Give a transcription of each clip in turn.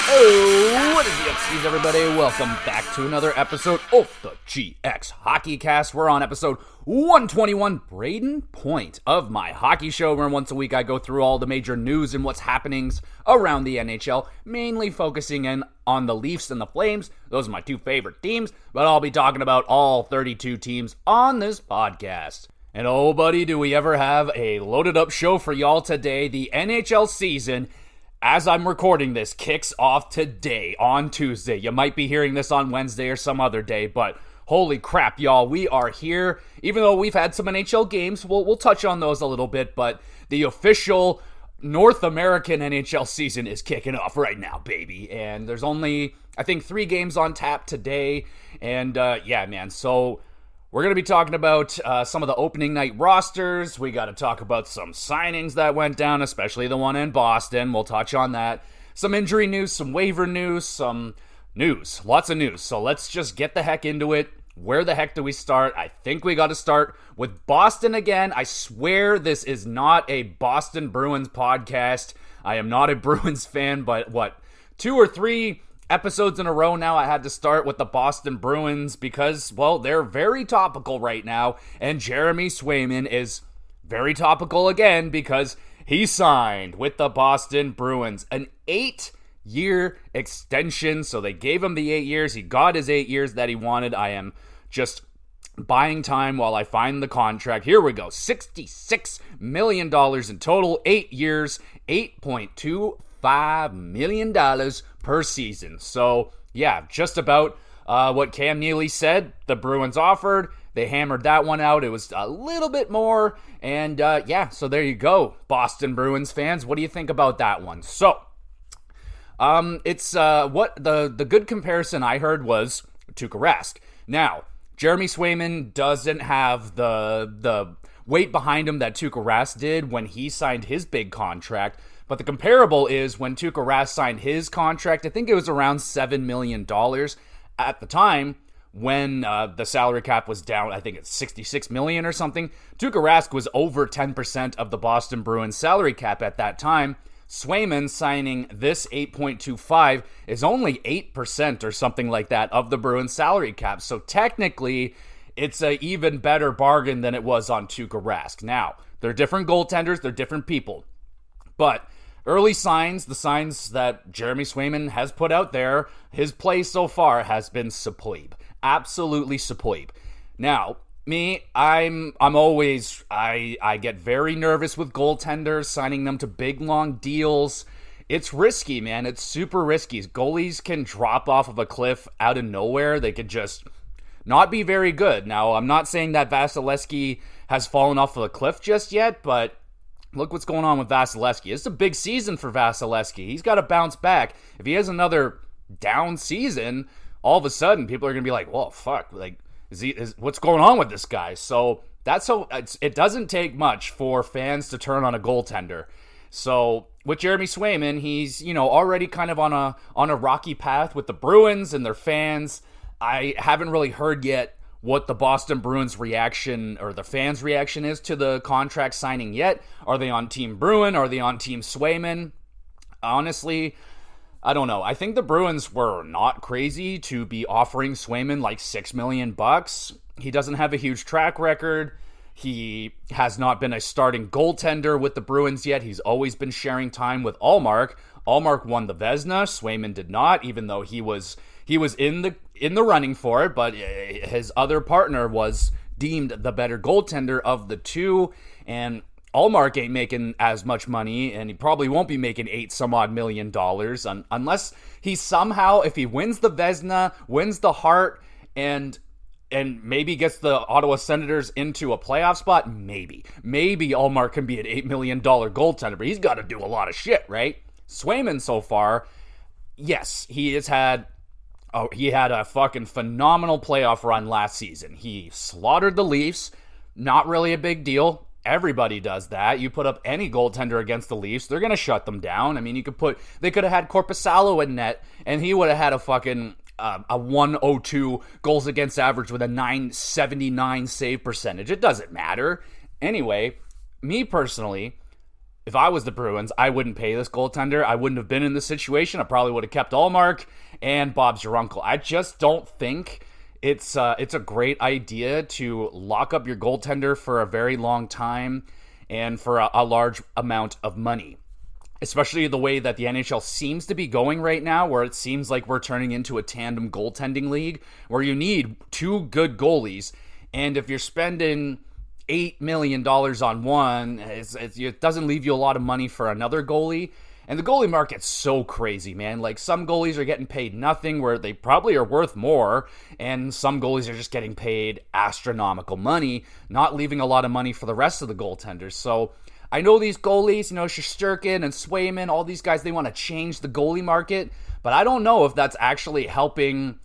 Oh, what is the upskis, everybody? Welcome back to another episode of the GXHockeyCast. We're on episode 121, Braden Point of my hockey show, where once a week I go through all the major news and what's happenings around the NHL, mainly focusing in on the Leafs and the Flames. Those are my two favorite teams, but I'll be talking about all 32 teams on this podcast. And oh, buddy, do we ever have a loaded up show for y'all today. The NHL season, as I'm recording this, kicks off today on Tuesday. You might be hearing this on Wednesday or some other day, but holy crap, y'all, we are here. Even though we've had some NHL games, we'll touch on those a little bit, but the official North American NHL season is kicking off right now, baby. And there's only, I think, 3 games on tap today. And yeah, man, so we're going to be talking about some of the opening night rosters. We got to talk about some signings that went down, especially the one in Boston. We'll touch on that. Some injury news, some waiver news, some news. Lots of news. So let's just get the heck into it. Where the heck do we start? I think we got to start with Boston again. I swear this is not a Boston Bruins podcast. I am not a Bruins fan, but 2 or 3 episodes in a row now I had to start with the Boston Bruins because, well, they're very topical right now, and Jeremy Swayman is very topical again because he signed with the Boston Bruins an 8-year extension. So they gave him the 8 years. He got his 8 years that he wanted. I am just buying time while I find the contract. Here we go. $66 million in total, 8 years, $8.25 million per season. So, yeah, just about what Cam Neely said the Bruins offered. They hammered that one out. It was a little bit more. And, yeah, so there you go, Boston Bruins fans. What do you think about that one? So, it's what the good comparison I heard was Tuukka Rask. Now, Jeremy Swayman doesn't have the weight behind him that Tuukka Rask did when he signed his big contract. But the comparable is when Tuukka Rask signed his contract, I think it was around $7 million at the time when the salary cap was down. I think it's $66 million or something. Tuukka Rask was over 10% of the Boston Bruins salary cap at that time. Swayman signing this 8.25 is only 8% or something like that of the Bruins salary cap. So technically, it's an even better bargain than it was on Tuukka Rask. Now, they're different goaltenders, they're different people. But early signs, the signs that Jeremy Swayman has put out there, his play so far has been superb. Absolutely superb. Now, me, I get very nervous with goaltenders, signing them to big, long deals. It's risky, man. It's super risky. Goalies can drop off of a cliff out of nowhere. They could just not be very good. Now, I'm not saying that Vasilevsky has fallen off of a cliff just yet, but look what's going on with Vasilevsky. It's a big season for Vasilevsky. He's got to bounce back. If he has another down season, all of a sudden people are going to be like, well, fuck, like, what's going on with this guy? So that's how it doesn't take much for fans to turn on a goaltender. So with Jeremy Swayman, he's, already kind of on a rocky path with the Bruins and their fans. I haven't really heard yet what the Boston Bruins reaction or the fans' reaction is to the contract signing yet. Are they on Team Bruin? Are they on Team Swayman? Honestly, I don't know. I think the Bruins were not crazy to be offering Swayman like $6 million. He doesn't have a huge track record. He has not been a starting goaltender with the Bruins yet. He's always been sharing time with Ullmark. Ullmark won the Vezina. Swayman did not, even though he was in the running for it, but his other partner was deemed the better goaltender of the two, and Ullmark ain't making as much money, and he probably won't be making $8 million unless he somehow, if he wins the Vezina, wins the Hart, and maybe gets the Ottawa Senators into a playoff spot. Maybe Ullmark can be an $8 million goaltender, but he's got to do a lot of shit, right? Swayman so far, yes, he had a fucking phenomenal playoff run last season. He slaughtered the Leafs. Not really a big deal. Everybody does that. You put up any goaltender against the Leafs, they're going to shut them down. I mean, they could have had Korpisalo in net, and he would have had a fucking a 102 goals against average with a 979 save percentage. It doesn't matter. Anyway, me personally, if I was the Bruins, I wouldn't pay this goaltender. I wouldn't have been in this situation. I probably would have kept Allmark and Bob Jarunkel. I just don't think it's a great idea to lock up your goaltender for a very long time and for a large amount of money. Especially the way that the NHL seems to be going right now, where it seems like we're turning into a tandem goaltending league, where you need two good goalies, and if you're spending $8 million on one, it doesn't leave you a lot of money for another goalie. And the goalie market's so crazy, man. Like, some goalies are getting paid nothing, where they probably are worth more, and some goalies are just getting paid astronomical money, not leaving a lot of money for the rest of the goaltenders. So I know these goalies, Shesterkin and Swayman, all these guys, they want to change the goalie market, but I don't know if that's actually helping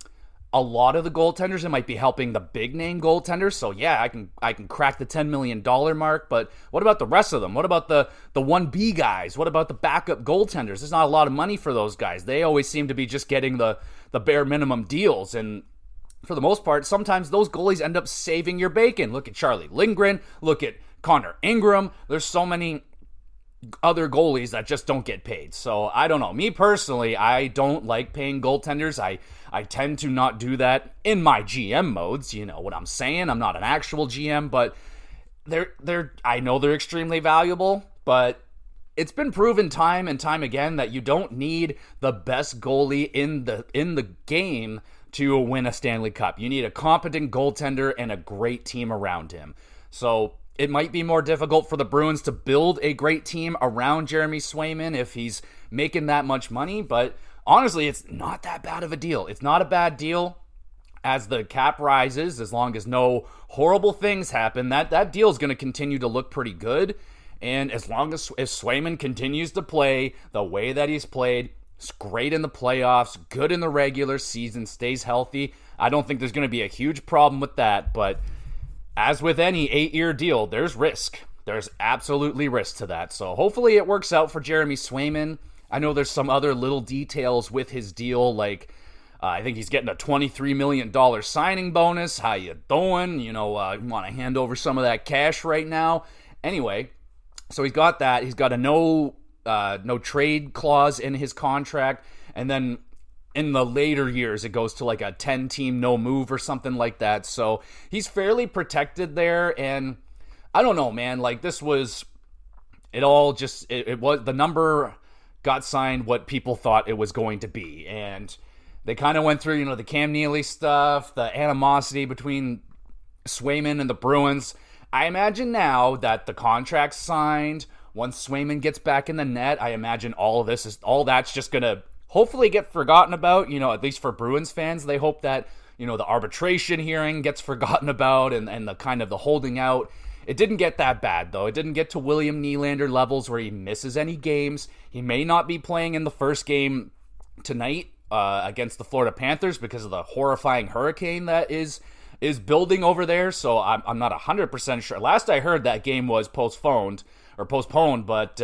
a lot of the goaltenders. It might be helping the big name goaltenders. So yeah, I can crack the $10 million mark, but what about the rest of them? What about the 1B guys? What about the backup goaltenders? There's not a lot of money for those guys. They always seem to be just getting the bare minimum deals, and for the most part, sometimes those goalies end up saving your bacon. Look at Charlie Lindgren, look at Connor Ingram. There's so many other goalies that just don't get paid. So I don't know. Me personally, I don't like paying goaltenders. I tend to not do that in my GM modes. You know what I'm saying? I'm not an actual GM, but I know they're extremely valuable, but it's been proven time and time again that you don't need the best goalie in the game to win a Stanley Cup. You need a competent goaltender and a great team around him. So it might be more difficult for the Bruins to build a great team around Jeremy Swayman if he's making that much money, but honestly, it's not that bad of a deal. It's not a bad deal as the cap rises, as long as no horrible things happen. That deal is going to continue to look pretty good, and as long as if Swayman continues to play the way that he's played, it's great in the playoffs, good in the regular season, stays healthy, I don't think there's going to be a huge problem with that, but as with any 8-year deal, there's risk. There's absolutely risk to that. So hopefully it works out for Jeremy Swayman. I know there's some other little details with his deal, like I think he's getting a $23 million signing bonus. How you doing? You want to hand over some of that cash right now. Anyway, so he's got that. He's got a no trade clause in his contract, and then in the later years, it goes to like a 10-team no move or something like that. So he's fairly protected there. And I don't know, man, like this was, it was, the number got signed what people thought it was going to be. And they kind of went through, the Cam Neely stuff, the animosity between Swayman and the Bruins. I imagine now that the contract's signed, once Swayman gets back in the net, I imagine all that's just going to hopefully get forgotten about, at least for Bruins fans. They hope that, the arbitration hearing gets forgotten about and the kind of the holding out. It didn't get that bad, though. It didn't get to William Nylander levels where he misses any games. He may not be playing in the first game tonight against the Florida Panthers because of the horrifying hurricane that is building over there, so I'm not 100% sure. Last I heard, that game was postponed, but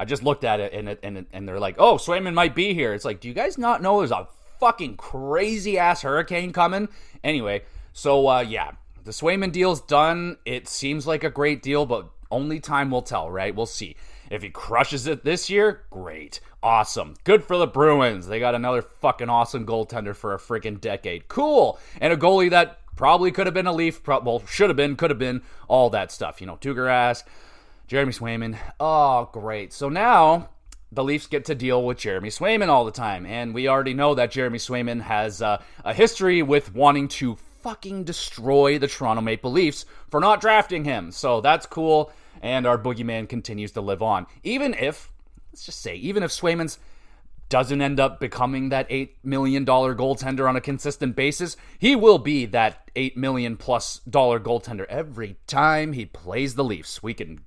I just looked at it, and they're like, oh, Swayman might be here. It's like, do you guys not know there's a fucking crazy-ass hurricane coming? Anyway, so, yeah, the Swayman deal's done. It seems like a great deal, but only time will tell, right? We'll see. If he crushes it this year, great. Awesome. Good for the Bruins. They got another fucking awesome goaltender for a freaking decade. Cool. And a goalie that probably could have been a Leaf. Should have been, could have been, all that stuff. Tuukka, Jeremy Swayman. Oh, great. So now the Leafs get to deal with Jeremy Swayman all the time. And we already know that Jeremy Swayman has a history with wanting to fucking destroy the Toronto Maple Leafs for not drafting him. So that's cool. And our boogeyman continues to live on. Even if Swayman's doesn't end up becoming that $8 million goaltender on a consistent basis, he will be that $8 million plus goaltender every time he plays the Leafs. We can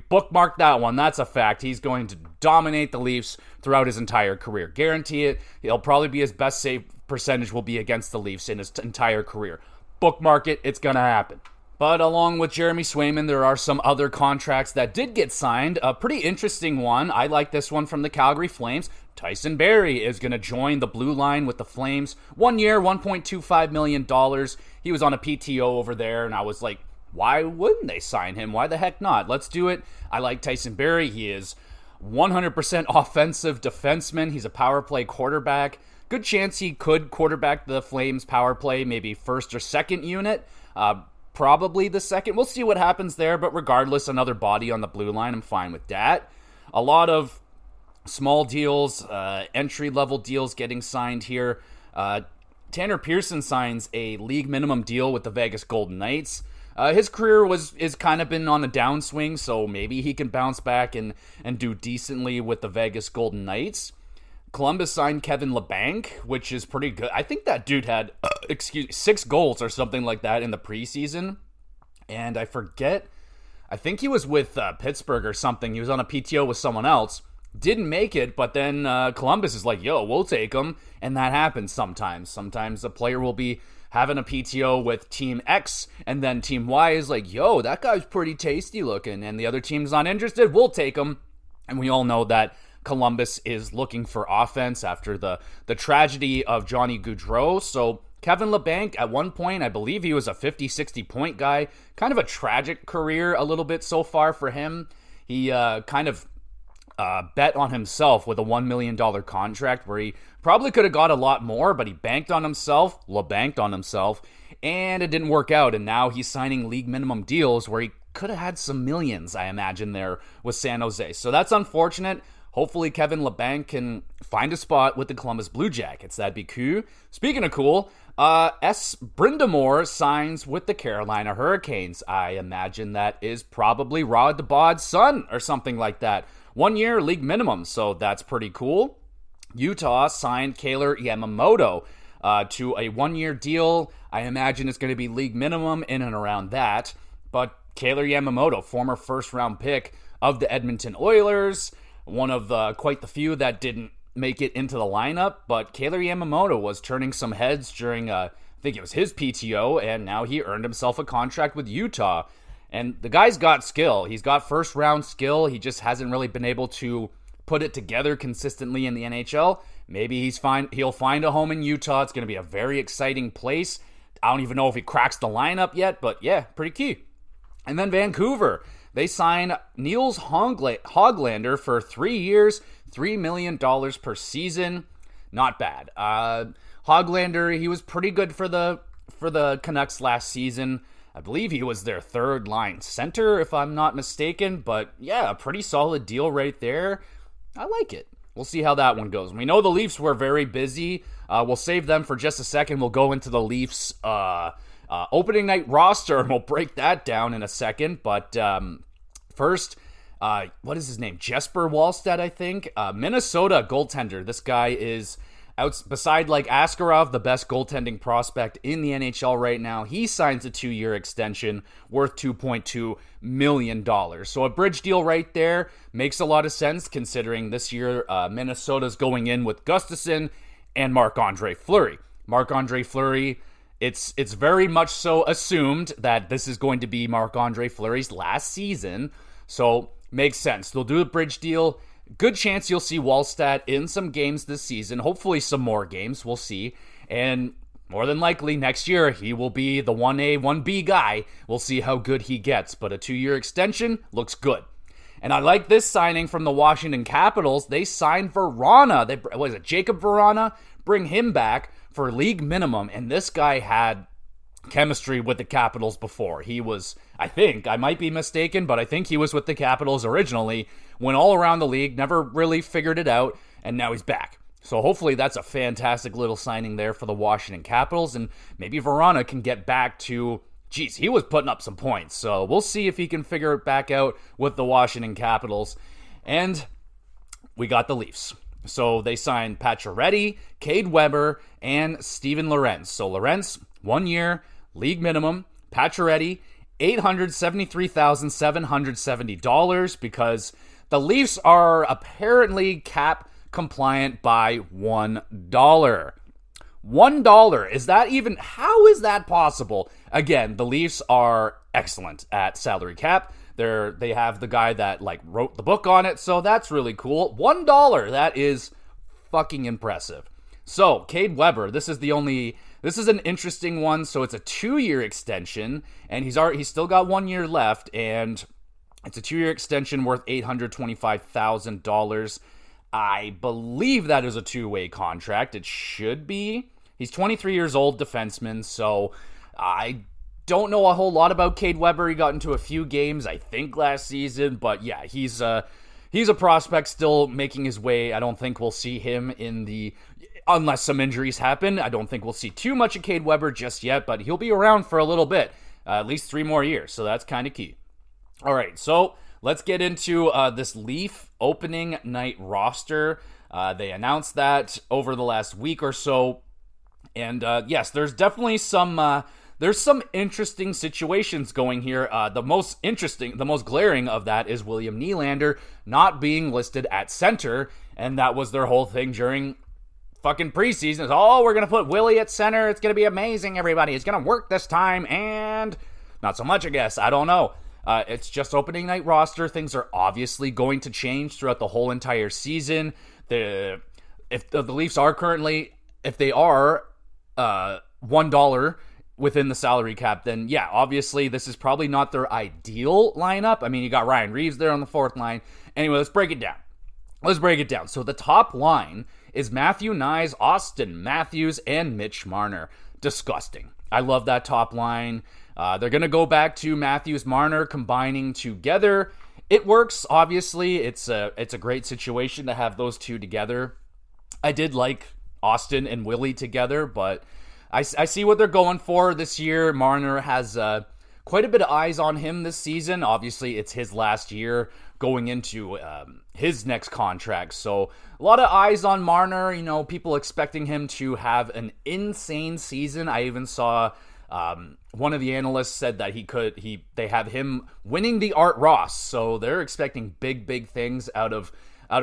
bookmark that one. That's a fact. He's going to dominate the Leafs throughout his entire career. Guarantee it. He'll probably be his best save percentage will be against the Leafs in his entire career. Bookmark it. It's going to happen. But along with Jeremy Swayman, there are some other contracts that did get signed. A pretty interesting one. I like this one from the Calgary Flames. Tyson Barrie is going to join the blue line with the Flames. 1 year, $1.25 million. He was on a PTO over there, and I was like, why wouldn't they sign him? Why the heck not? Let's do it. I like Tyson Barrie. He is 100% offensive defenseman. He's a power play quarterback. Good chance he could quarterback the Flames power play, maybe first or second unit. Probably the second. We'll see what happens there, but regardless, another body on the blue line. I'm fine with that. A lot of small deals, entry-level deals getting signed here. Tanner Pearson signs a league minimum deal with the Vegas Golden Knights. His career is kind of been on a downswing, so maybe he can bounce back and do decently with the Vegas Golden Knights. Columbus signed Kevin Labanc, which is pretty good. I think that dude had 6 goals or something like that in the preseason. And I think he was with Pittsburgh or something. He was on a PTO with someone else. Didn't make it, but then Columbus is like, yo, we'll take him. And that happens sometimes. Sometimes a player will be having a PTO with Team X, and then Team Y is like, yo, that guy's pretty tasty looking. And the other team's not interested, we'll take him. And we all know that Columbus is looking for offense after the tragedy of Johnny Gaudreau. So Kevin Labanc, at one point, I believe he was a 50-60 point guy. Kind of a tragic career a little bit so far for him. He kind of bet on himself with a $1 million contract where he probably could have got a lot more, but he banked on himself, and it didn't work out. And now he's signing league minimum deals where he could have had some millions, I imagine, there with San Jose. So that's unfortunate. Hopefully Kevin Labanc can find a spot with the Columbus Blue Jackets. That'd be cool. Speaking of cool, S. Brindamore signs with the Carolina Hurricanes. I imagine that is probably Rod DeBod's son or something like that. 1 year league minimum, so that's pretty cool. Utah signed Kailer Yamamoto to a 1 year deal. I imagine it's going to be league minimum in and around that. But Kailer Yamamoto, former first round pick of the Edmonton Oilers, one of quite the few that didn't make it into the lineup, but Kailer Yamamoto was turning some heads during, I think it was his PTO, and now he earned himself a contract with Utah. And the guy's got skill. He's got first-round skill. He just hasn't really been able to put it together consistently in the NHL. Maybe he'll find a home in Utah. It's going to be a very exciting place. I don't even know if he cracks the lineup yet, but yeah, pretty key. And then Vancouver. They sign Niels Hoglander for 3 years, $3 million per season. Not bad. Hoglander, he was pretty good for the Canucks last season. I believe he was their third line center, if I'm not mistaken. But yeah, a pretty solid deal right there. I like it. We'll see how that one goes. We know the Leafs were very busy. We'll save them for just a second. We'll go into the Leafs opening night roster, and we'll break that down in a second. But first, what is his name? Jesper Wallstedt, I think. Minnesota goaltender. This guy is, beside like Askarov, the best goaltending prospect in the NHL right now. He signs a 2-year extension worth $2.2 million. So a bridge deal right there makes a lot of sense considering this year Minnesota's going in with Gustafsson and Marc-Andre Fleury. Marc-Andre Fleury, it's very much so assumed that this is going to be Marc-Andre Fleury's last season. So makes sense. They'll do a bridge deal. Good chance you'll see Wallstedt in some games this season. Hopefully some more games. We'll see. And more than likely next year, he will be the 1A, 1B guy. We'll see how good he gets. But a 2-year extension looks good. And I like this signing from the Washington Capitals. They signed Verana. Jacob Verana? Bring him back for league minimum. And this guy had chemistry with the Capitals before. He was, I think, I might be mistaken, but I think he was with the Capitals originally, went all around the league, never really figured it out, and now he's back. So hopefully that's a fantastic little signing there for the Washington Capitals, and maybe Verana can get back to, he was putting up some points, so we'll see if he can figure it back out with the Washington Capitals. And we got the Leafs. So they signed Pacioretty, Cade Weber, and Steven Lorentz. So Lorentz, 1 year, league minimum. Pacioretty, $873,770 because the Leafs are apparently cap compliant by $1. $1. Is that even, how is that possible? Again, the Leafs are excellent at salary cap. They have the guy that wrote the book on it, so that's really cool. $1, that is fucking impressive. So, Cade Weber, this is the only this is an interesting one. So it's a 2-year extension, and he's still got 1 year left, and it's a 2-year extension worth $825,000. I believe that is a 2-way contract. It should be. He's 23 years old, defenseman, so I don't know a whole lot about Cade Weber. He got into a few games, I think, last season, but yeah, he's a prospect still making his way. I don't think we'll see him unless some injuries happen. I don't think we'll see too much of Cade Weber just yet, but he'll be around for a little bit, at least 3 more years, so that's kind of key. All right, so let's get into this Leaf opening night roster. They announced that over the last week or so. And yes, there's definitely some interesting situations going here. The most glaring of that is William Nylander not being listed at center. And that was their whole thing during fucking preseason. Oh, we're going to put Willie at center. It's going to be amazing, everybody. It's going to work this time. And not so much, I guess. I don't know. It's just opening night roster. Things are obviously going to change throughout the whole entire season. If the Leafs are if they are $1 within the salary cap, then yeah, obviously this is probably not their ideal lineup. I mean, you got Ryan Reeves there on the 4th line. Anyway, let's break it down. So the top line is Matthew Knies, Austin Matthews, and Mitch Marner. Disgusting. I love that top line. They're going to go back to Matthews, Marner combining together. It works, obviously. It's a great situation to have those two together. I did like Austin and Willie together, but I see what they're going for this year. Marner has quite a bit of eyes on him this season. Obviously, it's his last year going into his next contract. So a lot of eyes on Marner. You know, people expecting him to have an insane season. I even saw one of the analysts said that they have him winning the Art Ross. So they're expecting big things out of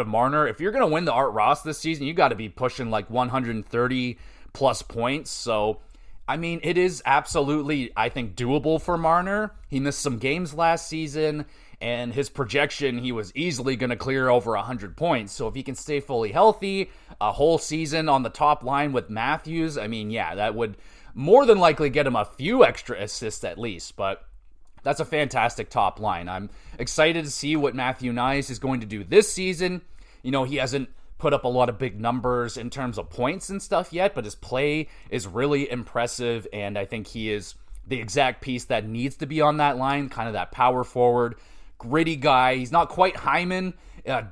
Marner. If you're going to win the Art Ross this season, you got to be pushing like 130 plus points. So, I mean, it is absolutely, I think, doable for Marner. He missed some games last season, and his projection, he was easily going to clear over 100 points. So if he can stay fully healthy, a whole season on the top line with Matthews, I mean, yeah, that would more than likely get him a few extra assists at least, but that's a fantastic top line. I'm excited to see what Matthew Knies is going to do this season. You know, he hasn't put up a lot of big numbers in terms of points and stuff yet, but his play is really impressive, and I think he is the exact piece that needs to be on that line, kind of that power forward, gritty guy. He's not quite Hyman,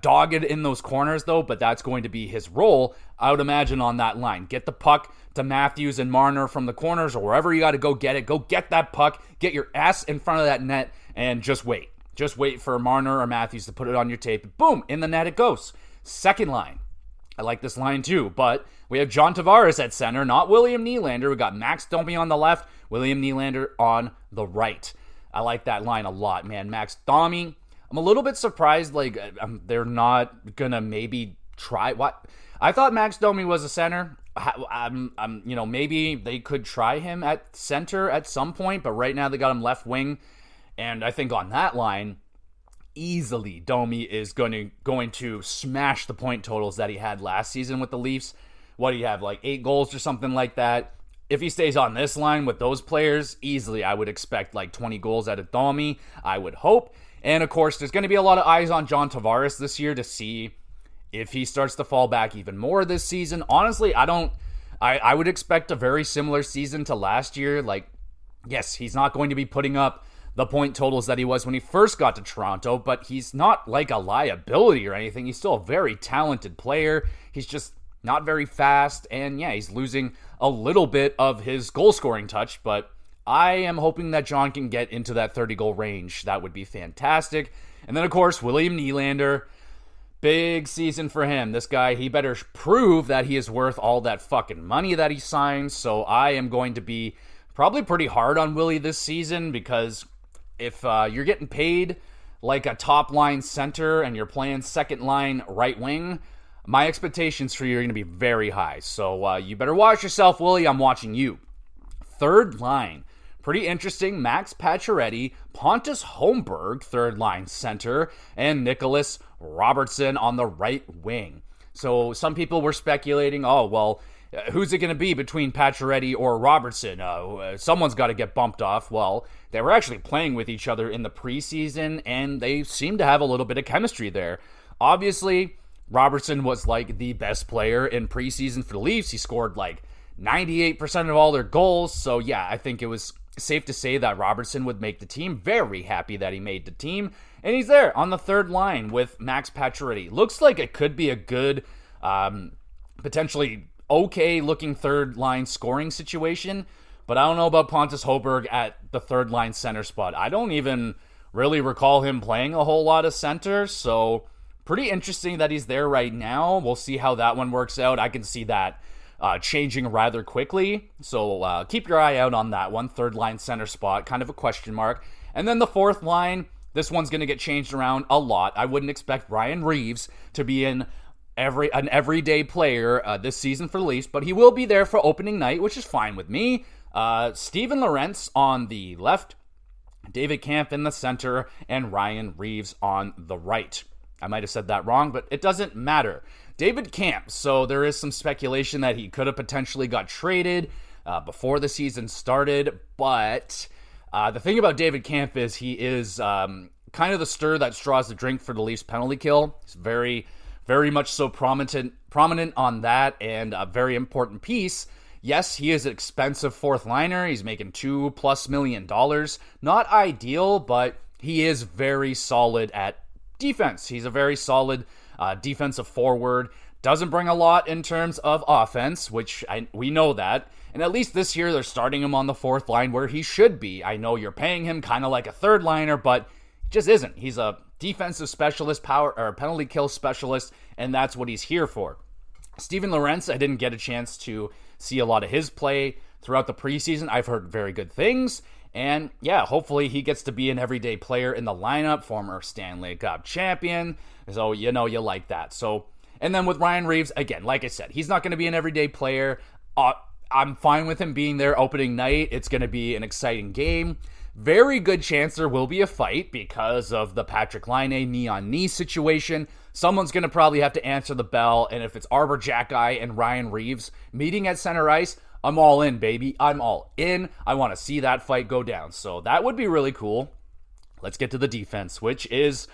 dogged in those corners, though, but that's going to be his role, I would imagine, on that line. Get the puck to Matthews and Marner from the corners or wherever you got to go get it. Go get that puck, get your ass in front of that net, and just wait. Just wait for Marner or Matthews to put it on your tape. Boom, in the net it goes. Second line. I like this line too, but we have John Tavares at center, not William Nylander. We got Max Domi on the left, William Nylander on the right. I like that line a lot, man. Max Domi, I'm a little bit surprised, they're not gonna maybe try. What? I thought Max Domi was a center. Maybe they could try him at center at some point, but right now they got him left wing, and I think on that line, easily Domi is going to smash the point totals that he had last season with the Leafs. What do you have, like 8 goals or something like that? If he stays on this line with those players, easily I would expect like 20 goals out of Domi, I would hope. And of course, there's going to be a lot of eyes on John Tavares this year to see if he starts to fall back even more this season. Honestly, I would expect a very similar season to last year. Like, yes, he's not going to be putting up the point totals that he was when he first got to Toronto, but he's not like a liability or anything. He's still a very talented player. He's just not very fast, and yeah, he's losing a little bit of his goal-scoring touch, but I am hoping that John can get into that 30-goal range. That would be fantastic. And then, of course, William Nylander. Big season for him. This guy, he better prove that he is worth all that fucking money that he signed. So I am going to be probably pretty hard on Willie this season, because if you're getting paid like a top-line center and you're playing second-line right wing, my expectations for you are going to be very high. So you better watch yourself, Willie. I'm watching you. Third line. Pretty interesting. Max Pacioretty, Pontus Holmberg, third line center, and Nicholas Robertson on the right wing. So some people were speculating, who's it going to be between Pacioretty or Robertson? Someone's got to get bumped off. Well, they were actually playing with each other in the preseason, and they seem to have a little bit of chemistry there. Obviously, Robertson was like the best player in preseason for the Leafs. He scored like 98% of all their goals. So yeah, I think it was safe to say that Robertson would make the team. Very happy that he made the team. And he's there on the third line with Max Pacioretty. Looks like it could be a good, potentially okay looking third line scoring situation. But I don't know about Pontus Hoberg at the third line center spot. I don't even really recall him playing a whole lot of center. So pretty interesting that he's there right now. We'll see how that one works out. I can see that changing rather quickly. So keep your eye out on that one. Third line center spot, kind of a question mark. And then the fourth line, this one's going to get changed around a lot. I wouldn't expect Ryan Reeves to be an everyday player this season for the Leafs, but he will be there for opening night, which is fine with me. Steven Lorentz on the left, David Kampf in the center, and Ryan Reeves on the right. I might have said that wrong, but it doesn't matter. David Kampf, so there is some speculation that he could have potentially got traded before the season started, but the thing about David Kampf is he is kind of the stir that straws the drink for the Leafs penalty kill. He's very, very much so prominent on that, and a very important piece. Yes, he is an expensive fourth liner. He's making $2+ million. Not ideal, but he is very solid at defense. He's a very solid defensive forward. Doesn't bring a lot in terms of offense, which we know that. And at least this year, they're starting him on the fourth line where he should be. I know you're paying him kind of like a third liner, but he just isn't. He's a defensive specialist, penalty kill specialist, and that's what he's here for. Steven Lorentz, I didn't get a chance to see a lot of his play throughout the preseason. I've heard very good things. And yeah, hopefully he gets to be an everyday player in the lineup, former Stanley Cup champion. So, you like that. So, and then with Ryan Reeves, again, like I said, he's not going to be an everyday player. I'm fine with him being there opening night. It's going to be an exciting game. Very good chance there will be a fight because of the Patrick Laine knee-on-knee situation. Someone's going to probably have to answer the bell, and if it's Arbor Xhekaj and Ryan Reeves meeting at center ice, I'm all in, baby. I'm all in. I want to see that fight go down. So that would be really cool. Let's get to the defense, which is,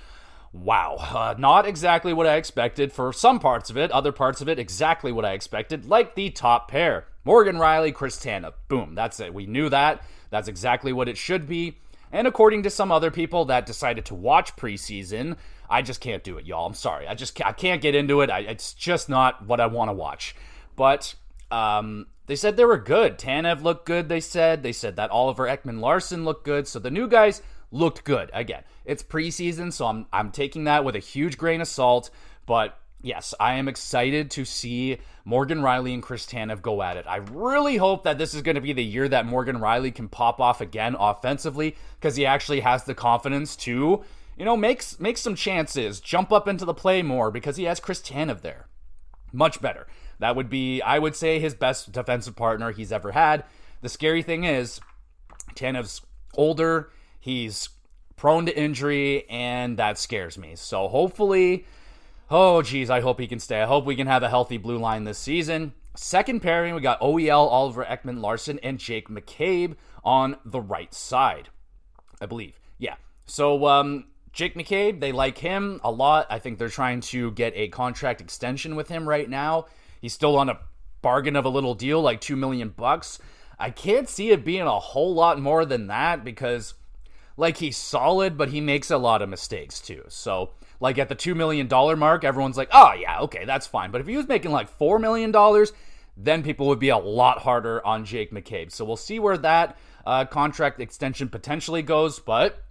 wow, not exactly what I expected for some parts of it. Other parts of it, exactly what I expected, like the top pair. Morgan Rielly, Chris Tanev. Boom, that's it. We knew that. That's exactly what it should be. And according to some other people that decided to watch preseason, I just can't do it, y'all. I'm sorry. I can't get into it. It's just not what I want to watch. But they said they were good. Tanev looked good, they said. They said that Oliver Ekman-Larsson looked good. So the new guys looked good. Again, it's preseason, so I'm taking that with a huge grain of salt. But yes, I am excited to see Morgan Rielly and Chris Tanev go at it. I really hope that this is going to be the year that Morgan Rielly can pop off again offensively, because he actually has the confidence to, make some chances, jump up into the play more, because he has Chris Tanev there. Much better. That would be, I would say, his best defensive partner he's ever had. The scary thing is, Tanev's older, he's prone to injury, and that scares me. So hopefully, I hope he can stay. I hope we can have a healthy blue line this season. Second pairing, we got OEL, Oliver Ekman-Larsson, and Jake McCabe on the right side, I believe. Yeah. So, Jake McCabe, they like him a lot. I think they're trying to get a contract extension with him right now. He's still on a bargain of a little deal, like $2 million. I can't see it being a whole lot more than that because, he's solid, but he makes a lot of mistakes too. So, at the $2 million mark, everyone's like, oh, yeah, okay, that's fine. But if he was making $4 million, then people would be a lot harder on Jake McCabe. So we'll see where that contract extension potentially goes. But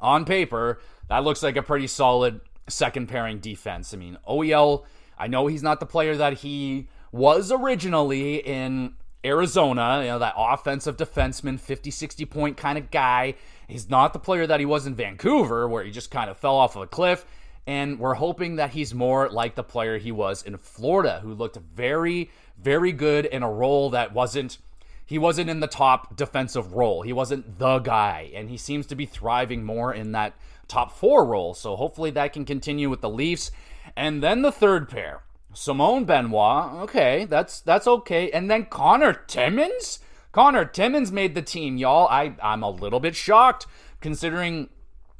on paper, that looks like a pretty solid second pairing defense. I mean, OEL, I know he's not the player that he was originally in Arizona, that offensive defenseman, 50, 60 point kind of guy. He's not the player that he was in Vancouver, where he just kind of fell off of a cliff. And we're hoping that he's more like the player he was in Florida, who looked very, very good in a role that he wasn't in the top defensive role. He wasn't the guy, and he seems to be thriving more in that top four role. So hopefully that can continue with the Leafs. And then the third pair. Simone Benoit, okay, that's okay. And then Connor Timmins? Connor Timmins made the team, y'all. I'm a little bit shocked considering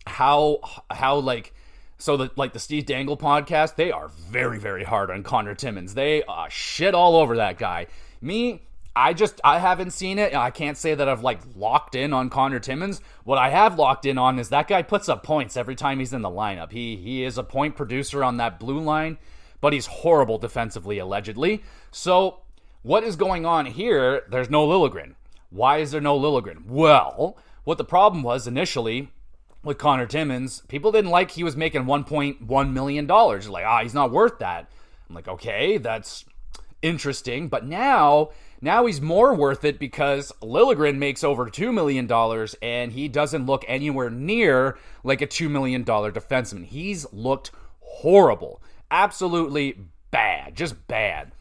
how like so the Steve Dangle podcast, they are very, very hard on Connor Timmins. They shit all over that guy. Me, I haven't seen it. I can't say that I've like locked in on Connor Timmins. What I have locked in on is that guy puts up points every time he's in the lineup. He is a point producer on that blue line, but he's horrible defensively, allegedly. So what is going on here? There's no Liljegren. Why is there no Liljegren? Well, what the problem was initially with Connor Timmins, people didn't like he was making $1.1 million. Like, he's not worth that. I'm like, okay, that's interesting. But now he's more worth it because Liljegren makes over $2 million and he doesn't look anywhere near like a $2 million defenseman. He's looked horrible. Absolutely bad. Just bad.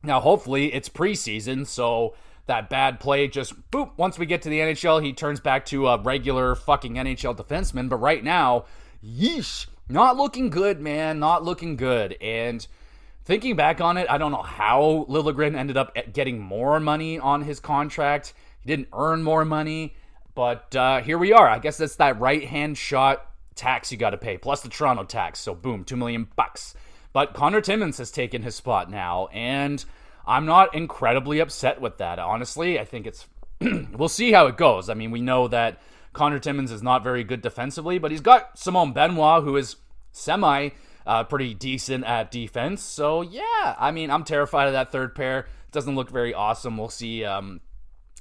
Now, hopefully it's preseason, so that bad play just, boop, once we get to the NHL, he turns back to a regular fucking NHL defenseman. But right now, yeesh, not looking good, man. Not looking good. And thinking back on it, I don't know how Liljegren ended up getting more money on his contract. He didn't earn more money, but here we are. I guess that's that right-hand shot tax you got to pay, plus the Toronto tax. So boom, $2 million. But Connor Timmins has taken his spot now, and I'm not incredibly upset with that, honestly. I think it's we'll see how it goes. I mean, we know that Connor Timmins is not very good defensively, but he's got Simone Benoit, who is pretty decent at defense. So, yeah, I mean, I'm terrified of that third pair. It doesn't look very awesome. We'll see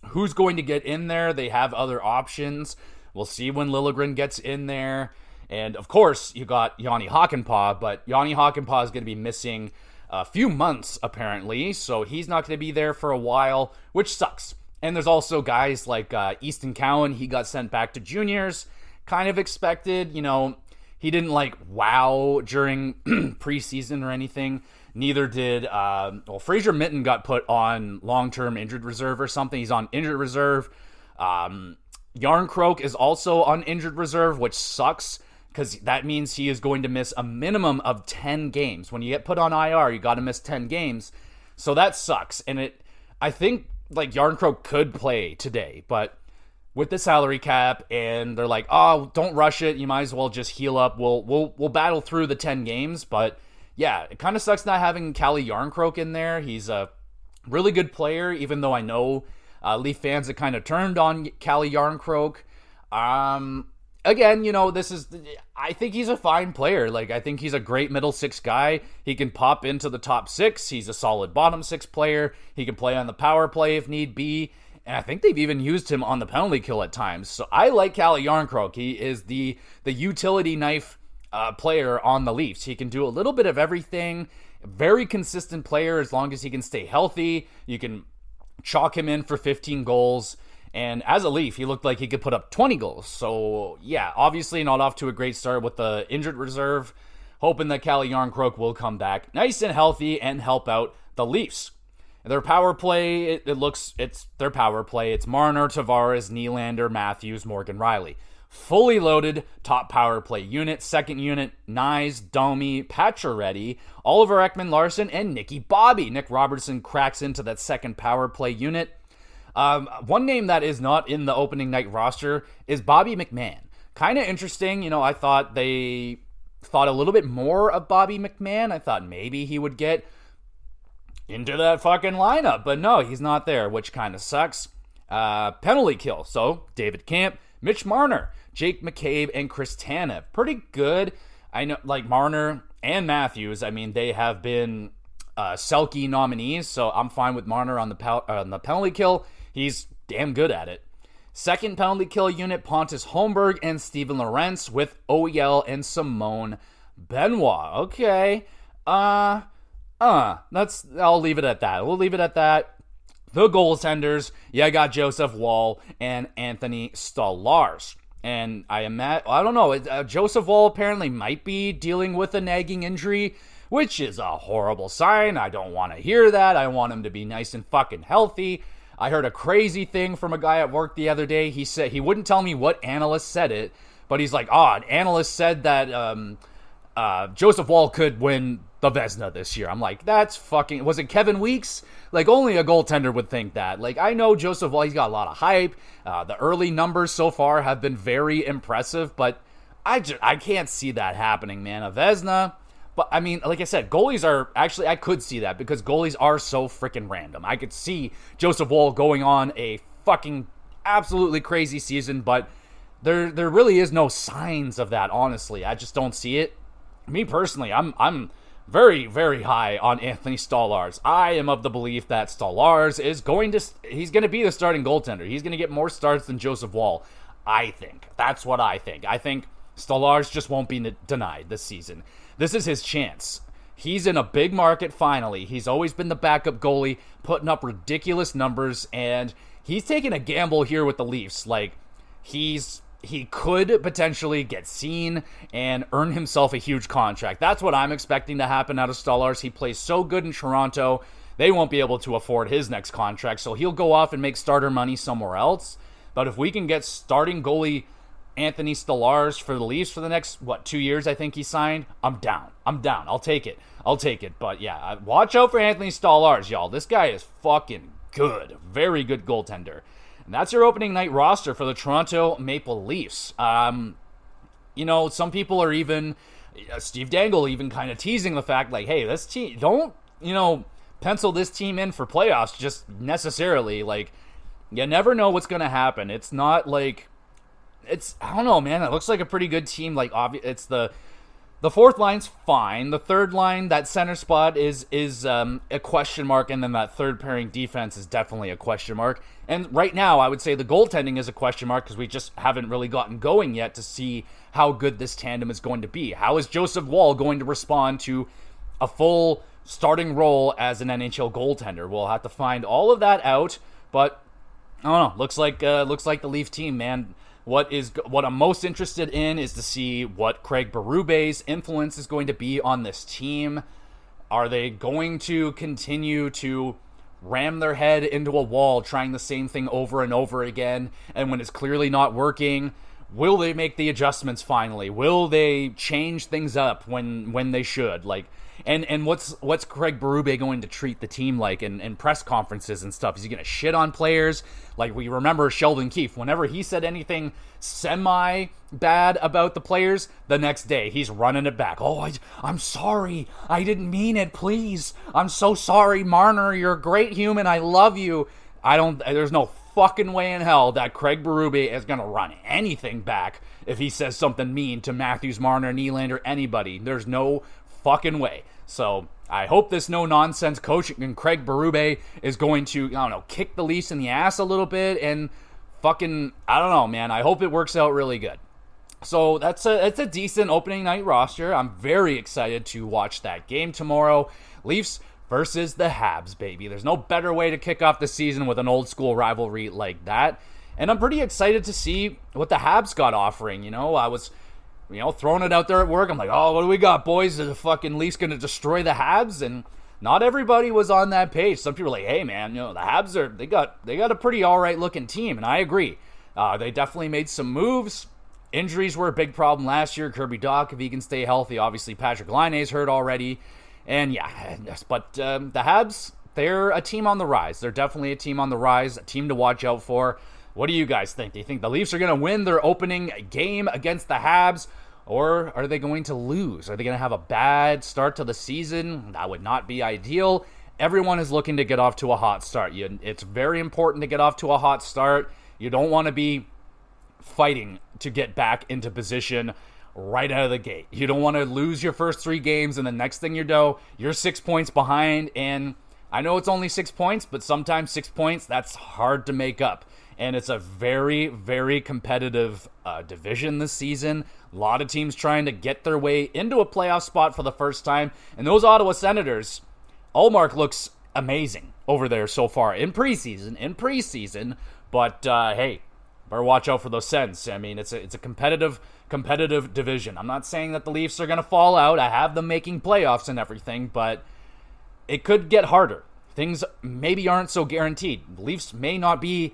who's going to get in there. They have other options. We'll see when Liljegren gets in there. And, of course, you got Yanni Hakanpää, but Yanni Hakanpää is going to be missing a few months, apparently, so he's not going to be there for a while, which sucks. And there's also guys like Easton Cowan. He got sent back to juniors, kind of expected. You know, he didn't like wow during preseason or anything. Neither did Fraser Mitten got put on long-term injured reserve or something. He's on injured reserve. Yarncroke is also on injured reserve, which sucks, because that means he is going to miss a minimum of 10 games. When you get put on IR, you got to miss 10 games. So that sucks. And I think like Yarncroke could play today, but with the salary cap, and they're like, oh, don't rush it. You might as well just heal up. We'll battle through the 10 games. But yeah, it kind of sucks not having Calle Yarncroke in there. He's a really good player, even though I know Leaf fans have kind of turned on Calle Yarncroke. Again, you know, I think he's a fine player. Like, I think he's a great middle six guy. He can pop into the top six. He's a solid bottom six player. He can play on the power play if need be. And I think they've even used him on the penalty kill at times. So I like Calle Yarncroke. He is the utility knife player on the Leafs. He can do a little bit of everything. Very consistent player as long as he can stay healthy. You can chalk him in for 15 goals. And as a Leaf, he looked like he could put up 20 goals. So, yeah, obviously not off to a great start with the injured reserve. Hoping that Calle Yarncroke will come back nice and healthy and help out the Leafs. Their power play, it's their power play. It's Marner, Tavares, Nylander, Matthews, Morgan Riley. Fully loaded top power play unit. Second unit, Nyes, Domi, Pacioretty, Oliver Ekman-Larsson, and Nicky Bobby. Nick Robertson cracks into that second power play unit. One name that is not in the opening night roster is Bobby McMahon. Kind of interesting. You know, I thought they thought a little bit more of Bobby McMahon. I thought maybe he would get into that fucking lineup, but no, he's not there, which kind of sucks. Penalty kill. So, David Camp, Mitch Marner, Jake McCabe, and Chris Tanev. Pretty good. I know, like Marner and Matthews, I mean, they have been Selke nominees, so I'm fine with Marner on the penalty kill. He's damn good at it. Second penalty kill unit, Pontus Holmberg and Steven Lorentz with OEL and Simone Benoit. Okay. I'll leave it at that. We'll leave it at that. The goaltenders, I got Joseph Woll and Anthony Stolarz. And I don't know, Joseph Woll apparently might be dealing with a nagging injury, which is a horrible sign. I don't want to hear that. I want him to be nice and fucking healthy. I heard a crazy thing from a guy at work the other day. He said, he wouldn't tell me what analyst said it, but he's like, an analyst said that Joseph Woll could win the Vezina this year. I'm like, that's fucking... Was it Kevin Weeks? Like, only a goaltender would think that. Like, I know Joseph Woll, he's got a lot of hype. The early numbers so far have been very impressive, but I can't see that happening, man. A Vezina... But, I mean, like I said, goalies are... Actually, I could see that because goalies are so freaking random. I could see Joseph Woll going on a fucking absolutely crazy season, but there really is no signs of that, honestly. I just don't see it. Me, personally, I'm very, very high on Anthony Stolarz. I am of the belief that Stolarz is he's going to be the starting goaltender. He's going to get more starts than Joseph Woll, I think. That's what I think. I think Stolarz just won't be denied this season. This is his chance. He's in a big market finally. He's always been the backup goalie, putting up ridiculous numbers, and he's taking a gamble here with the Leafs. Like, he could potentially get seen and earn himself a huge contract. That's what I'm expecting to happen out of Stolarz. He plays so good in Toronto, they won't be able to afford his next contract, so he'll go off and make starter money somewhere else. But if we can get starting goalie Anthony Stolarz for the Leafs for the next, 2 years I think he signed, I'm down. I'll take it. But yeah, watch out for Anthony Stolarz, y'all. This guy is fucking good. Very good goaltender. And that's your opening night roster for the Toronto Maple Leafs. Some people are even, Steve Dangle even kind of teasing the fact, like, hey, this team, don't, pencil this team in for playoffs just necessarily. Like, you never know what's going to happen. It's not like... I don't know, man. It looks like a pretty good team. Like, it's the fourth line's fine. The third line, that center spot is a question mark, and then that third pairing defense is definitely a question mark. And right now, I would say the goaltending is a question mark because we just haven't really gotten going yet to see how good this tandem is going to be. How is Joseph Woll going to respond to a full starting role as an NHL goaltender? We'll have to find all of that out, but I don't know. Looks like the Leaf team, man. What I'm most interested in is to see what Craig Berube's influence is going to be on this team. Are they going to continue to ram their head into a wall trying the same thing over and over again, and when it's clearly not working, will they make the adjustments finally? Will they change things up when they should? Like, and what's Craig Berube going to treat the team like in press conferences and stuff? Is he going to shit on players? Like, we remember Sheldon Keefe, whenever he said anything semi-bad about the players, the next day he's running it back. Oh, I'm sorry. I didn't mean it. Please. I'm so sorry, Marner. You're a great human. I love you. There's no fucking way in hell that Craig Berube is going to run anything back if he says something mean to Matthews, Marner, Nylander, anybody. There's no fucking way. So I hope this no-nonsense coach and Craig Berube is going to, kick the Leafs in the ass a little bit and fucking, I don't know, man. I hope it works out really good. So it's a decent opening night roster. I'm very excited to watch that game tomorrow. Leafs versus the Habs, baby. There's no better way to kick off the season with an old school rivalry like that. And I'm pretty excited to see what the Habs got offering. I was throwing it out there at work. I'm like, oh, what do we got, boys? Is the fucking Leafs going to destroy the Habs? And not everybody was on that page. Some people are like, hey, man, the Habs they got a pretty all right looking team, and I agree. They definitely made some moves. Injuries were a big problem last year. Kirby Dach, if he can stay healthy. Obviously, Patrick Laine's hurt already. And yeah, but the Habs, they're a team on the rise. They're definitely a team on the rise, a team to watch out for. What do you guys think? Do you think the Leafs are going to win their opening game against the Habs, or are they going to lose? Are they going to have a bad start to the season? That would not be ideal. Everyone is looking to get off to a hot start. It's very important to get off to a hot start. You don't want to be fighting to get back into position right out of the gate. You don't want to lose your first 3 games, and the next thing you know, you're 6 points behind, and I know it's only 6 points, but sometimes 6 points, that's hard to make up. And it's a very, very competitive division this season. A lot of teams trying to get their way into a playoff spot for the first time. And those Ottawa Senators, Ullmark looks amazing over there so far in preseason. But, hey, better watch out for those Sens. I mean, it's a competitive division. I'm not saying that the Leafs are going to fall out. I have them making playoffs and everything, but it could get harder. Things maybe aren't so guaranteed. The Leafs may not be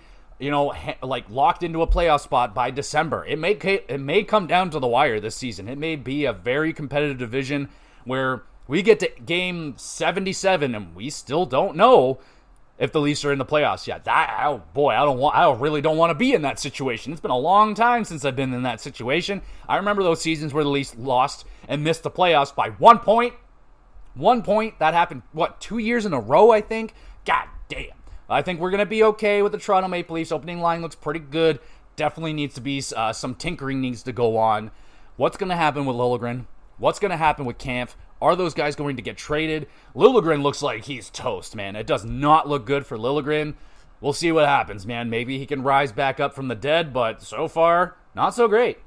like locked into a playoff spot by December. It may come down to the wire this season. It may be a very competitive division where We get to game 77 and we still don't know if the Leafs are in the playoffs yet. I really don't want to be in that situation. It's been a long time since I've been in that situation. I remember those seasons where the Leafs lost and missed the playoffs by 1 point. 1 point. That happened, 2 years in a row, I think? God damn. I think we're going to be okay with the Toronto Maple Leafs. Opening line looks pretty good. Definitely needs to be, some tinkering needs to go on. What's going to happen with Liljegren? What's going to happen with Kampf? Are those guys going to get traded? Liljegren looks like he's toast, man. It does not look good for Liljegren. We'll see what happens, man. Maybe he can rise back up from the dead, but so far, not so great.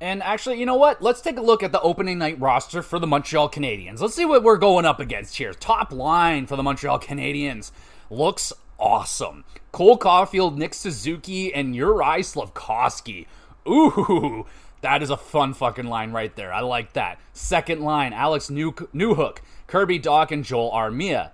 And actually, you know what? Let's take a look at the opening night roster for the Montreal Canadiens. Let's see what we're going up against here. Top line for the Montreal Canadiens looks awesome. Cole Caulfield, Nick Suzuki, and Juraj Slafkovsky. Ooh, that is a fun fucking line right there. I like that. Second line, Alex Newhook, Kirby Dach, and Joel Armia.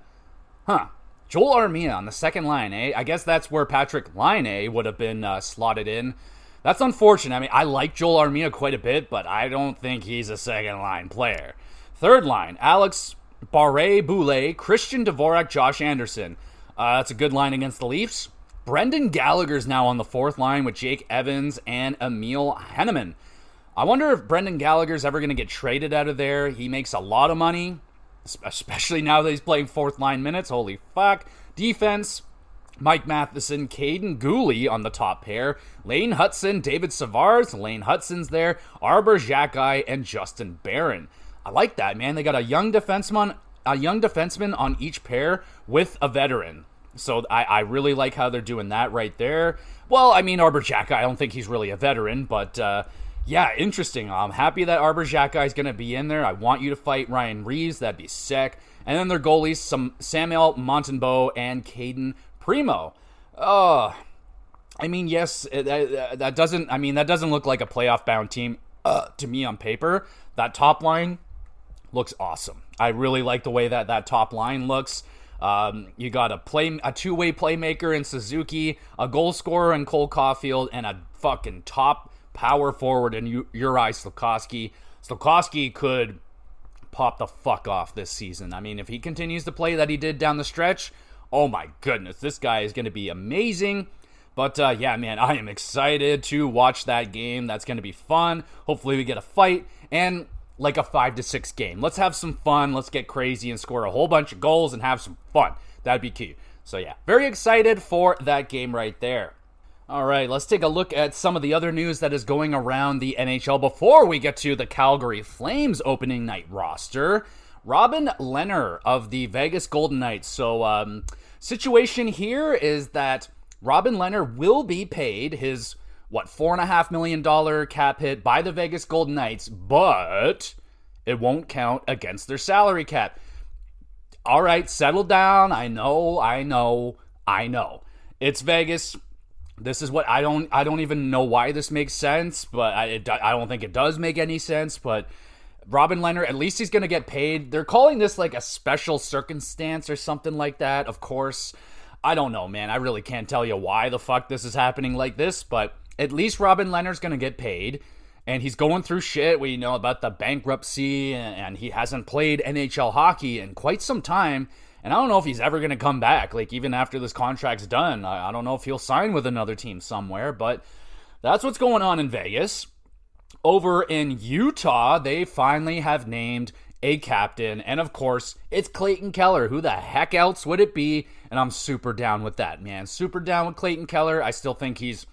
Joel Armia on the second line, eh? I guess that's where Patrick Laine would have been slotted in. That's unfortunate. I mean, I like Joel Armia quite a bit, but I don't think he's a second line player. Third line, Alex Barré-Boulet, Christian Dvorak, Josh Anderson. That's a good line against the Leafs. Brendan Gallagher's now on the fourth line with Jake Evans and Emil Henneman. I wonder if Brendan Gallagher's ever going to get traded out of there. He makes a lot of money, especially now that he's playing fourth line minutes. Holy fuck. Defense, Mike Matheson, Caden Gooley on the top pair. Lane Hudson, David Savard. Lane Hudson's there. Arbor Xhekaj, and Justin Barron. I like that, man. They got a young defenseman on each pair with a veteran. So I really like how they're doing that right there. Well, I mean, Arbor Xhekaj, I don't think he's really a veteran, but yeah, interesting. I'm happy that Arbor Xhekaj is going to be in there. I want you to fight Ryan Reeves. That'd be sick. And then their goalies, Samuel Montembeault and Caden Primo. I mean, yes, that doesn't look like a playoff-bound team to me on paper. That top line looks awesome. I really like the way that top line looks. You got a two-way playmaker in Suzuki, a goal scorer in Cole Caulfield, and a fucking top power forward in Juraj Slafkovsky. Slafkovsky could pop the fuck off this season. I mean, if he continues to play that he did down the stretch, oh my goodness, this guy is going to be amazing. But yeah, man, I am excited to watch that game. That's going to be fun. Hopefully we get a fight and like a 5-6 game. Let's have some fun. Let's get crazy and score a whole bunch of goals and have some fun. That'd be key. So yeah, very excited for that game right there. All right, let's take a look at some of the other news that is going around the NHL before we get to the Calgary Flames opening night roster. Robin Lehner of the Vegas Golden Knights. So, situation here is that Robin Lehner will be paid his, $4.5 million cap hit by the Vegas Golden Knights, but it won't count against their salary cap. All right, settle down. I know. It's Vegas. This is what I don't even know why this makes sense, but I don't think it does make any sense, but Robin Lehner, at least he's going to get paid. They're calling this like a special circumstance or something like that, of course. I don't know, man. I really can't tell you why the fuck this is happening like this, but at least Robin Lehner's going to get paid, and he's going through shit. We know about the bankruptcy, and he hasn't played NHL hockey in quite some time. And I don't know if he's ever going to come back, like even after this contract's done. I don't know if he'll sign with another team somewhere, but that's what's going on in Vegas. Over in Utah, they finally have named a captain, and of course, it's Clayton Keller. Who the heck else would it be? And I'm super down with that, man. Super down with Clayton Keller. I still think he's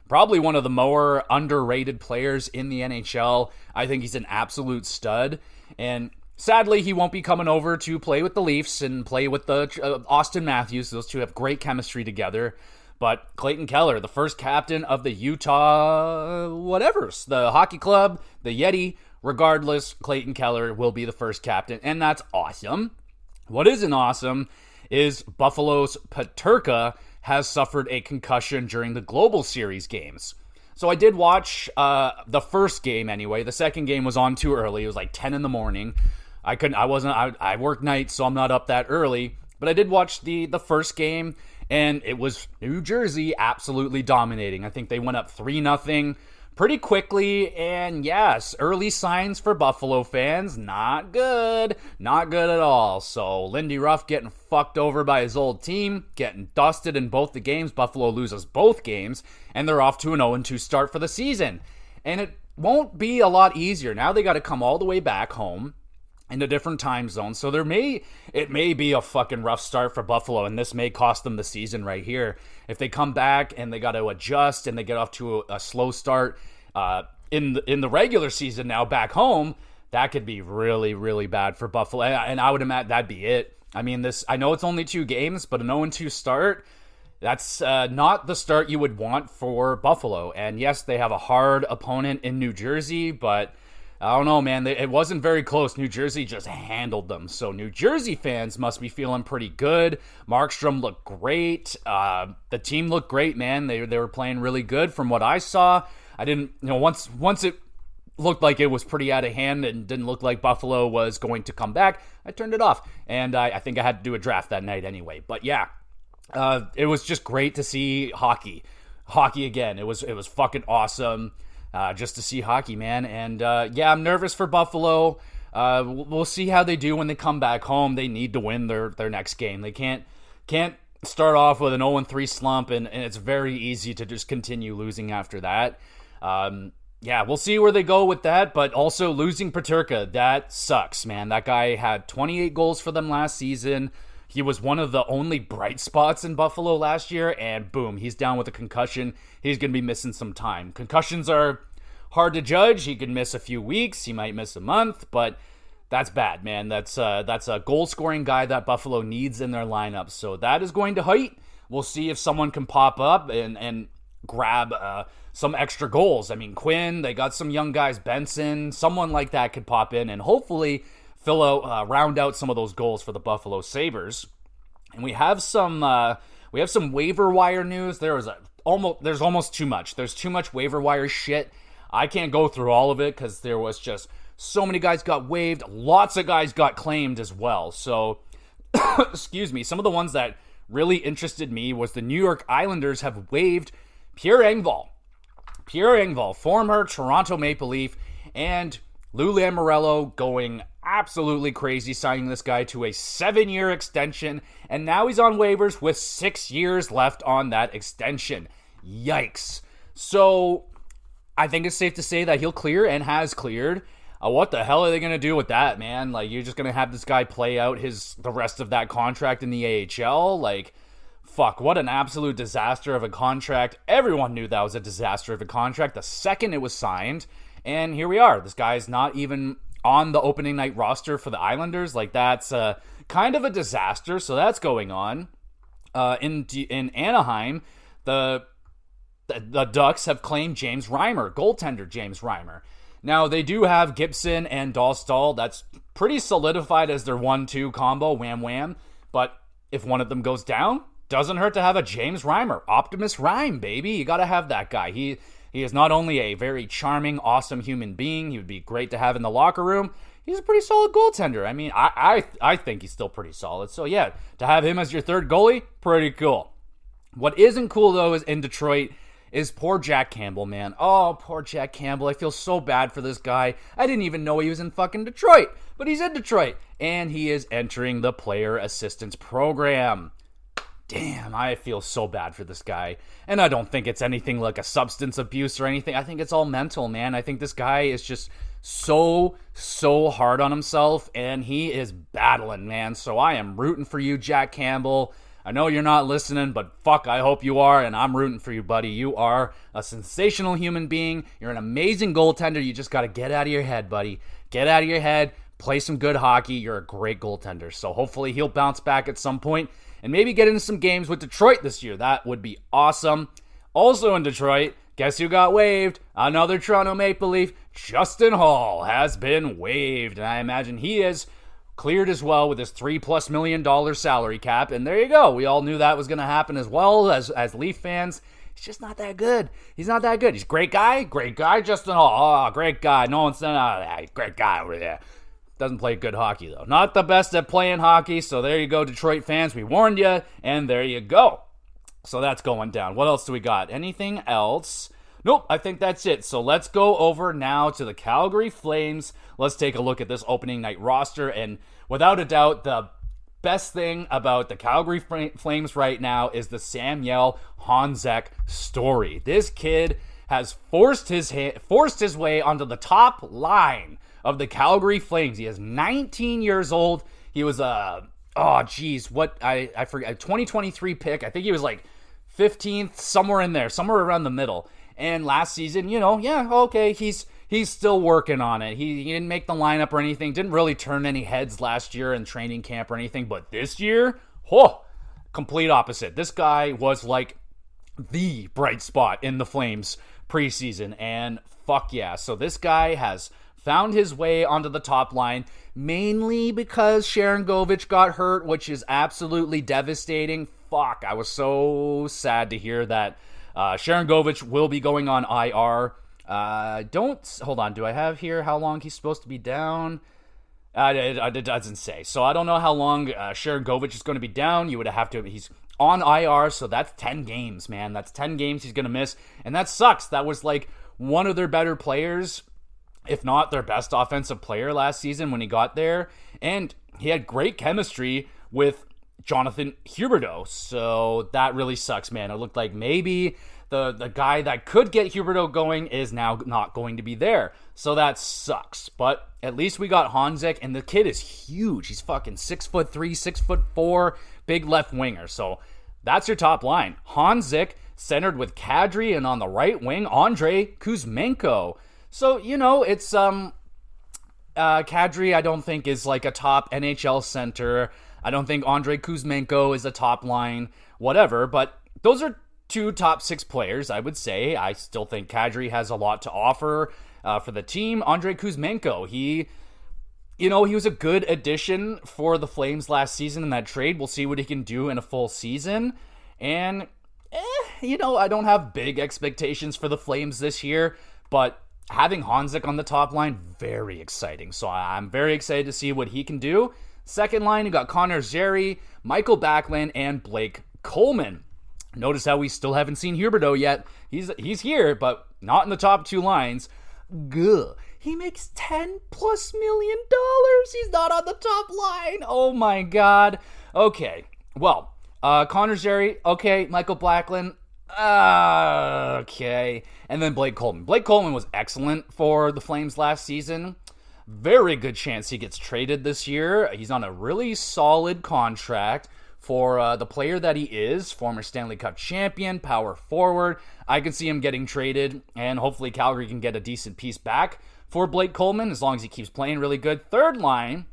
probably one of the more underrated players in the NHL. I think he's an absolute stud, and sadly, he won't be coming over to play with the Leafs and play with the Austin Matthews. Those two have great chemistry together. But Clayton Keller, the first captain of the Utah whatevers, the hockey club, the Yeti, regardless, Clayton Keller will be the first captain, and that's awesome. What isn't awesome is Buffalo's Peterka has suffered a concussion during the Global Series games. So I did watch the first game anyway. The second game was on too early. It was like 10 in the morning. I work nights, so I'm not up that early. But I did watch the first game, and it was New Jersey absolutely dominating. I think they went up 3-0 pretty quickly. And yes, early signs for Buffalo fans, not good. Not good at all. So Lindy Ruff getting fucked over by his old team, getting dusted in both the games. Buffalo loses both games, and they're off to an 0-2 start for the season. And it won't be a lot easier. Now they got to come all the way back home in a different time zone. So it may be a fucking rough start for Buffalo, and this may cost them the season right here. If they come back and they got to adjust and they get off to a slow start in the regular season now back home, that could be really, really bad for Buffalo. And I would imagine that'd be it. I mean, I know it's only 2 games, but an 0-2 start, that's not the start you would want for Buffalo. And yes, they have a hard opponent in New Jersey, but I don't know, man. It wasn't very close. New Jersey just handled them. So New Jersey fans must be feeling pretty good. Markstrom looked great. The team looked great, man. They were playing really good from what I saw. I didn't, once it looked like it was pretty out of hand and didn't look like Buffalo was going to come back, I turned it off. And I think I had to do a draft that night anyway. But yeah, it was just great to see hockey again. It was fucking awesome. Just to see hockey, man. And yeah, I'm nervous for Buffalo. We'll see how they do when they come back home. They need to win their next game. They can't start off with an 0-3 slump, and it's very easy to just continue losing after that. Yeah, we'll see where they go with that, but also losing Peterka, that sucks, man. That guy had 28 goals for them last season. He was one of the only bright spots in Buffalo last year, and boom, he's down with a concussion. He's going to be missing some time. Concussions are hard to judge. He could miss a few weeks. He might miss a month, but that's bad, man. That's a goal-scoring guy that Buffalo needs in their lineup. So that is going to hurt. We'll see if someone can pop up and grab some extra goals. I mean, Quinn, they got some young guys, Benson, someone like that could pop in and hopefully round out some of those goals for the Buffalo Sabres. And we have some waiver wire news. There's almost too much. There's too much waiver wire shit. I can't go through all of it because there was just so many guys got waived. Lots of guys got claimed as well. So, excuse me. Some of the ones that really interested me was the New York Islanders have waived Pierre Engvall. Pierre Engvall, former Toronto Maple Leaf, and Lou Lamoriello going absolutely crazy, signing this guy to a 7-year extension, and now he's on waivers with 6 years left on that extension. Yikes. So I think it's safe to say that he'll clear and has cleared. What the hell are they going to do with that, man? Like, you're just going to have this guy play out the rest of that contract in the AHL? Like, fuck, what an absolute disaster of a contract. Everyone knew that was a disaster of a contract the second it was signed. And here we are. This guy's not even on the opening night roster for the Islanders. Like, that's kind of a disaster. So that's going on. In Anaheim, the Ducks have claimed James Reimer, goaltender James Reimer. Now, they do have Gibson and Dahlstall. That's pretty solidified as their 1-2 combo, wham-wham. But if one of them goes down, doesn't hurt to have a James Reimer. Optimus Rhyme, baby. You got to have that guy. He is not only a very charming, awesome human being, he would be great to have in the locker room, he's a pretty solid goaltender. I mean, I think he's still pretty solid. So, yeah, to have him as your third goalie, pretty cool. What isn't cool, though, is in Detroit is poor Jack Campbell, man. Oh, poor Jack Campbell. I feel so bad for this guy. I didn't even know he was in fucking Detroit, but he's in Detroit, and he is entering the player assistance program. Damn, I feel so bad for this guy. And I don't think it's anything like a substance abuse or anything. I think it's all mental, man. I think this guy is just so hard on himself, and he is battling, man. So I am rooting for you, Jack Campbell. I know you're not listening, but fuck, I hope you are, and I'm rooting for you, buddy. You are a sensational human being. You're an amazing goaltender. You just got to get out of your head, buddy. Get out of your head. Play some good hockey. You're a great goaltender. So hopefully he'll bounce back at some point and maybe get into some games with Detroit this year. That would be awesome. Also in Detroit, guess who got waived? Another Toronto Maple Leaf. Justin Hall has been waived, and I imagine he is cleared as well with his $3+ million salary cap. And there you go. We all knew that was going to happen as well as Leaf fans. He's just not that good. He's not that good. He's a great guy, Justin Hall. Oh, great guy. No one's saying that. Great guy over there. Doesn't play good hockey, though. Not the best at playing hockey. So there you go, Detroit fans. We warned you, and there you go. So that's going down. What else do we got? Anything else? Nope, I think that's it. So let's go over now to the Calgary Flames. Let's take a look at this opening night roster. And without a doubt, the best thing about the Calgary Flames right now is the Samuel Honzek story. This kid has forced his way onto the top line of the Calgary Flames. He is 19 years old. He was I forget, a 2023 pick. I think he was like 15th, somewhere in there, somewhere around the middle. And last season, he's still working on it. He didn't make the lineup or anything. Didn't really turn any heads last year in training camp or anything. But this year, complete opposite. This guy was like the bright spot in the Flames preseason. And fuck yeah. So this guy has found his way onto the top line, mainly because Sharangovich got hurt, which is absolutely devastating. Fuck, I was so sad to hear that Sharangovich will be going on IR. Hold on, do I have here how long he's supposed to be down? It doesn't say. So I don't know how long Sharangovich is going to be down. He's on IR, so that's 10 games, man. That's 10 games he's going to miss, and that sucks. That was like one of their better players, if not their best offensive player last season when he got there. And he had great chemistry with Jonathan Huberdeau. So that really sucks, man. It looked like maybe the guy that could get Huberdeau going is now not going to be there. So that sucks. But at least we got Honzek, and the kid is huge. He's fucking 6'3", 6'4", big left winger. So that's your top line. Honzek centered with Kadri, and on the right wing, Andrei Kuzmenko. So, it's Kadri I don't think is like a top NHL center. I don't think Andrei Kuzmenko is a top line, whatever. But those are two top 6 players, I would say. I still think Kadri has a lot to offer for the team. Andrei Kuzmenko, he was a good addition for the Flames last season in that trade. We'll see what he can do in a full season. And, I don't have big expectations for the Flames this year, but having Honzek on the top line, very exciting. So I'm very excited to see what he can do. Second line, you got Connor Zary, Michael Backlund, and Blake Coleman. Notice how we still haven't seen Huberdeau yet. He's here, but not in the top 2 lines. Gah. He makes $10+ million. He's not on the top line. Oh my God. Okay. Well, Connor Zary. Okay. Michael Backlund. Okay. And then Blake Coleman. Blake Coleman was excellent for the Flames last season. Very good chance he gets traded this year. He's on a really solid contract for the player that he is, former Stanley Cup champion, power forward. I can see him getting traded, and hopefully Calgary can get a decent piece back for Blake Coleman as long as he keeps playing really good. Third line,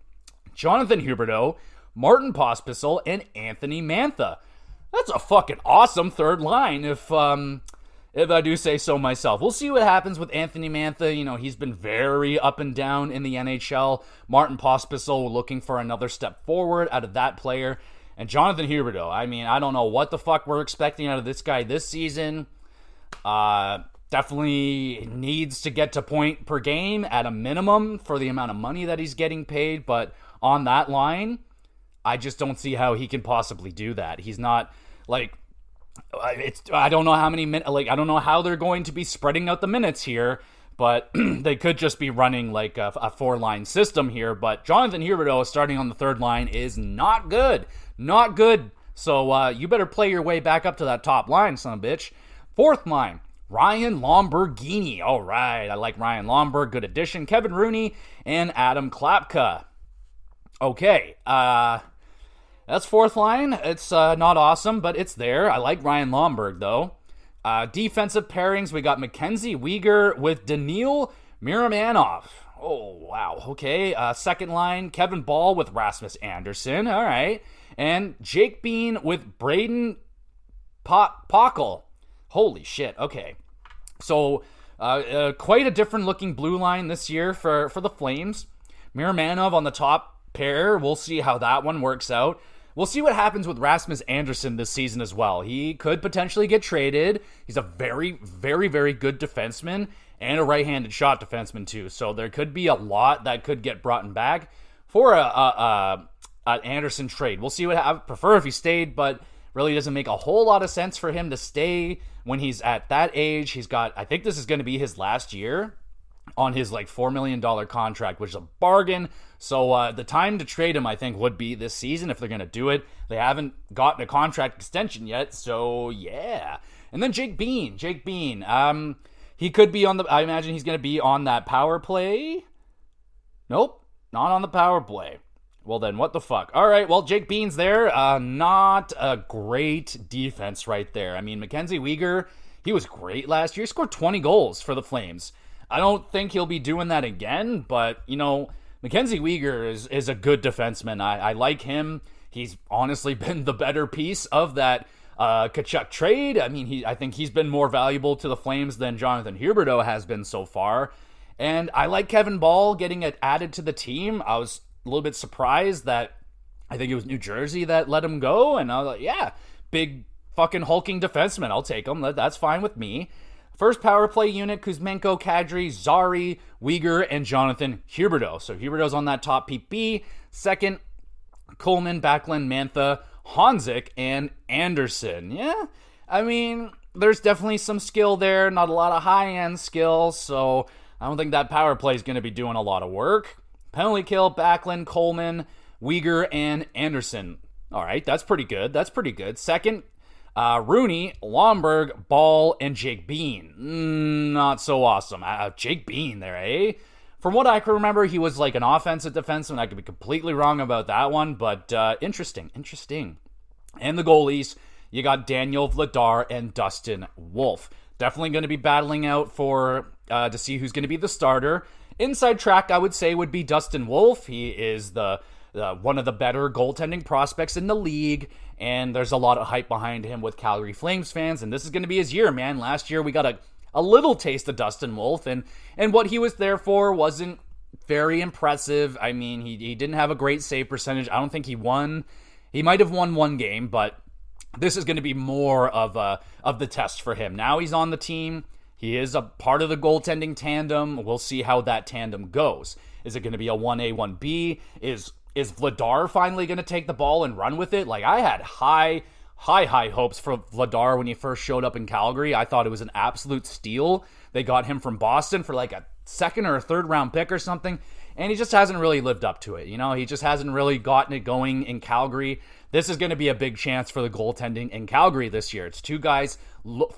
Jonathan Huberdeau, Martin Pospisil, and Anthony Mantha. That's a fucking awesome third line, if I do say so myself. We'll see what happens with Anthony Mantha. He's been very up and down in the NHL. Martin Pospisil looking for another step forward out of that player. And Jonathan Huberdeau, I don't know what the fuck we're expecting out of this guy this season. Definitely needs to get to point per game at a minimum for the amount of money that he's getting paid. But on that line, I just don't see how he can possibly do that. He's not I don't know how many minutes. I don't know how they're going to be spreading out the minutes here. But they could just be running like a 4-line system here. But Jonathan Huberdeau starting on the third line is not good. Not good. So you better play your way back up to that top line, son of a bitch. Fourth line, Ryan Lamborghini. All right, I like Ryan Lomberg. Good addition. Kevin Rooney and Adam Klapka. Okay, that's fourth line. It's not awesome, but it's there. I like Ryan Lomberg, though. Defensive pairings, we got Mackenzie Weegar with Daniil Miramanov. Oh, wow. Okay. Second line, Kevin Ball with Rasmus Anderson. All right. And Jake Bean with Braden Pockel. Holy shit. Okay. So, quite a different looking blue line this year for the Flames. Miramanov on the top pair. We'll see how that one works out. We'll see what happens with Rasmus Anderson this season as well. He could potentially get traded. He's a very, very, very good defenseman and a right-handed shot defenseman too. So there could be a lot that could get brought back for an Anderson trade. We'll see what I prefer if he stayed, but Really doesn't make a whole lot of sense for him to stay when he's at that age. He's got, I think this is going to be his last year on his like $4 million contract, which is a bargain. So the time to trade him, I think, would be this season if they're going to do it. They haven't gotten a contract extension yet, so yeah. And then Jake Bean. He could be on the, I imagine he's going to be on that power play. Nope, not on the power play. Well then, what the fuck? All right, well, Jake Bean's there. Not a great defense right there. I mean, Mackenzie Weegar, he was great last year. He scored 20 goals for the Flames. I don't think he'll be doing that again, but, you know, Mackenzie Weegar is a good defenseman. I like him. He's honestly been the better piece of that Tkachuk trade. I mean, I think he's been more valuable to the Flames than Jonathan Huberdeau has been so far. And I like Kevin Ball getting it added to the team. I was a little bit surprised that I think it was New Jersey that let him go. And I was like, yeah, big fucking hulking defenseman. I'll take him. That's fine with me. First power play unit, Kuzmenko, Kadri, Zari, Weegar, and Jonathan Huberdeau. So Huberdeau's on that top PP. Second, Coleman, Backlund, Mantha, Honzik, and Anderson. Yeah, I mean, there's definitely some skill there. Not a lot of high-end skill, so I don't think that power play is going to be doing a lot of work. Penalty kill, Backlund, Coleman, Weegar, and Anderson. All right, that's pretty good. Second, Rooney, Lomberg, Ball, and Jake Bean. Not so awesome. Jake Bean there, eh? From what I can remember, he was like an offensive defenseman. I could be completely wrong about that one, but interesting. And the goalies, you got Daniel Vladar and Dustin Wolf. Definitely going to be battling out for to see who's going to be the starter. Inside track, I would say, would be Dustin Wolf. He is the one of the better goaltending prospects in the league, and there's a lot of hype behind him with Calgary Flames fans, and this is going to be his year, man. Last year, we got a little taste of Dustin Wolf, and what he was there for wasn't very impressive. I mean, he didn't have a great save percentage. I don't think he won. He might have won one game, but this is going to be more of the test for him. Now he's on the team. He is a part of the goaltending tandem. We'll see how that tandem goes. Is it going to be a 1A, 1B? Is Vladar finally going to take the ball and run with it? Like, I had high hopes for Vladar when he first showed up in Calgary. I thought it was an absolute steal. They got him from Boston for like a second or a third round pick or something, and he just hasn't really lived up to it. You know, he just hasn't really gotten it going in Calgary. This is going to be a big chance for the goaltending in Calgary this year. It's two guys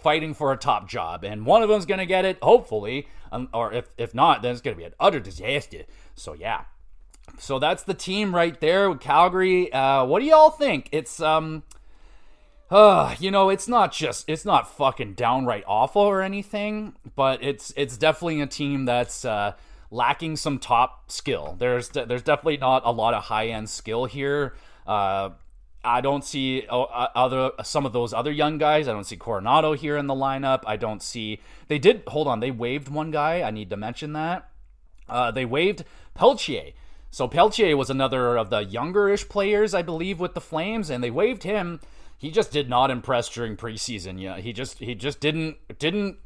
fighting for a top job, and one of them's going to get it, hopefully, or if not, then it's going to be an utter disaster. So yeah. So that's the team right there with Calgary. What do y'all think? It's you know, it's not fucking downright awful or anything, but it's definitely a team that's lacking some top skill. There's definitely not a lot of high-end skill here. I don't see some of those other young guys. I don't see Coronado here in the lineup. I don't see... They waived one guy. I need to mention that. They waived Peltier. So Peltier was another of the younger-ish players, I believe, with the Flames, and they waived him. He just did not impress during preseason. Yeah, he just didn't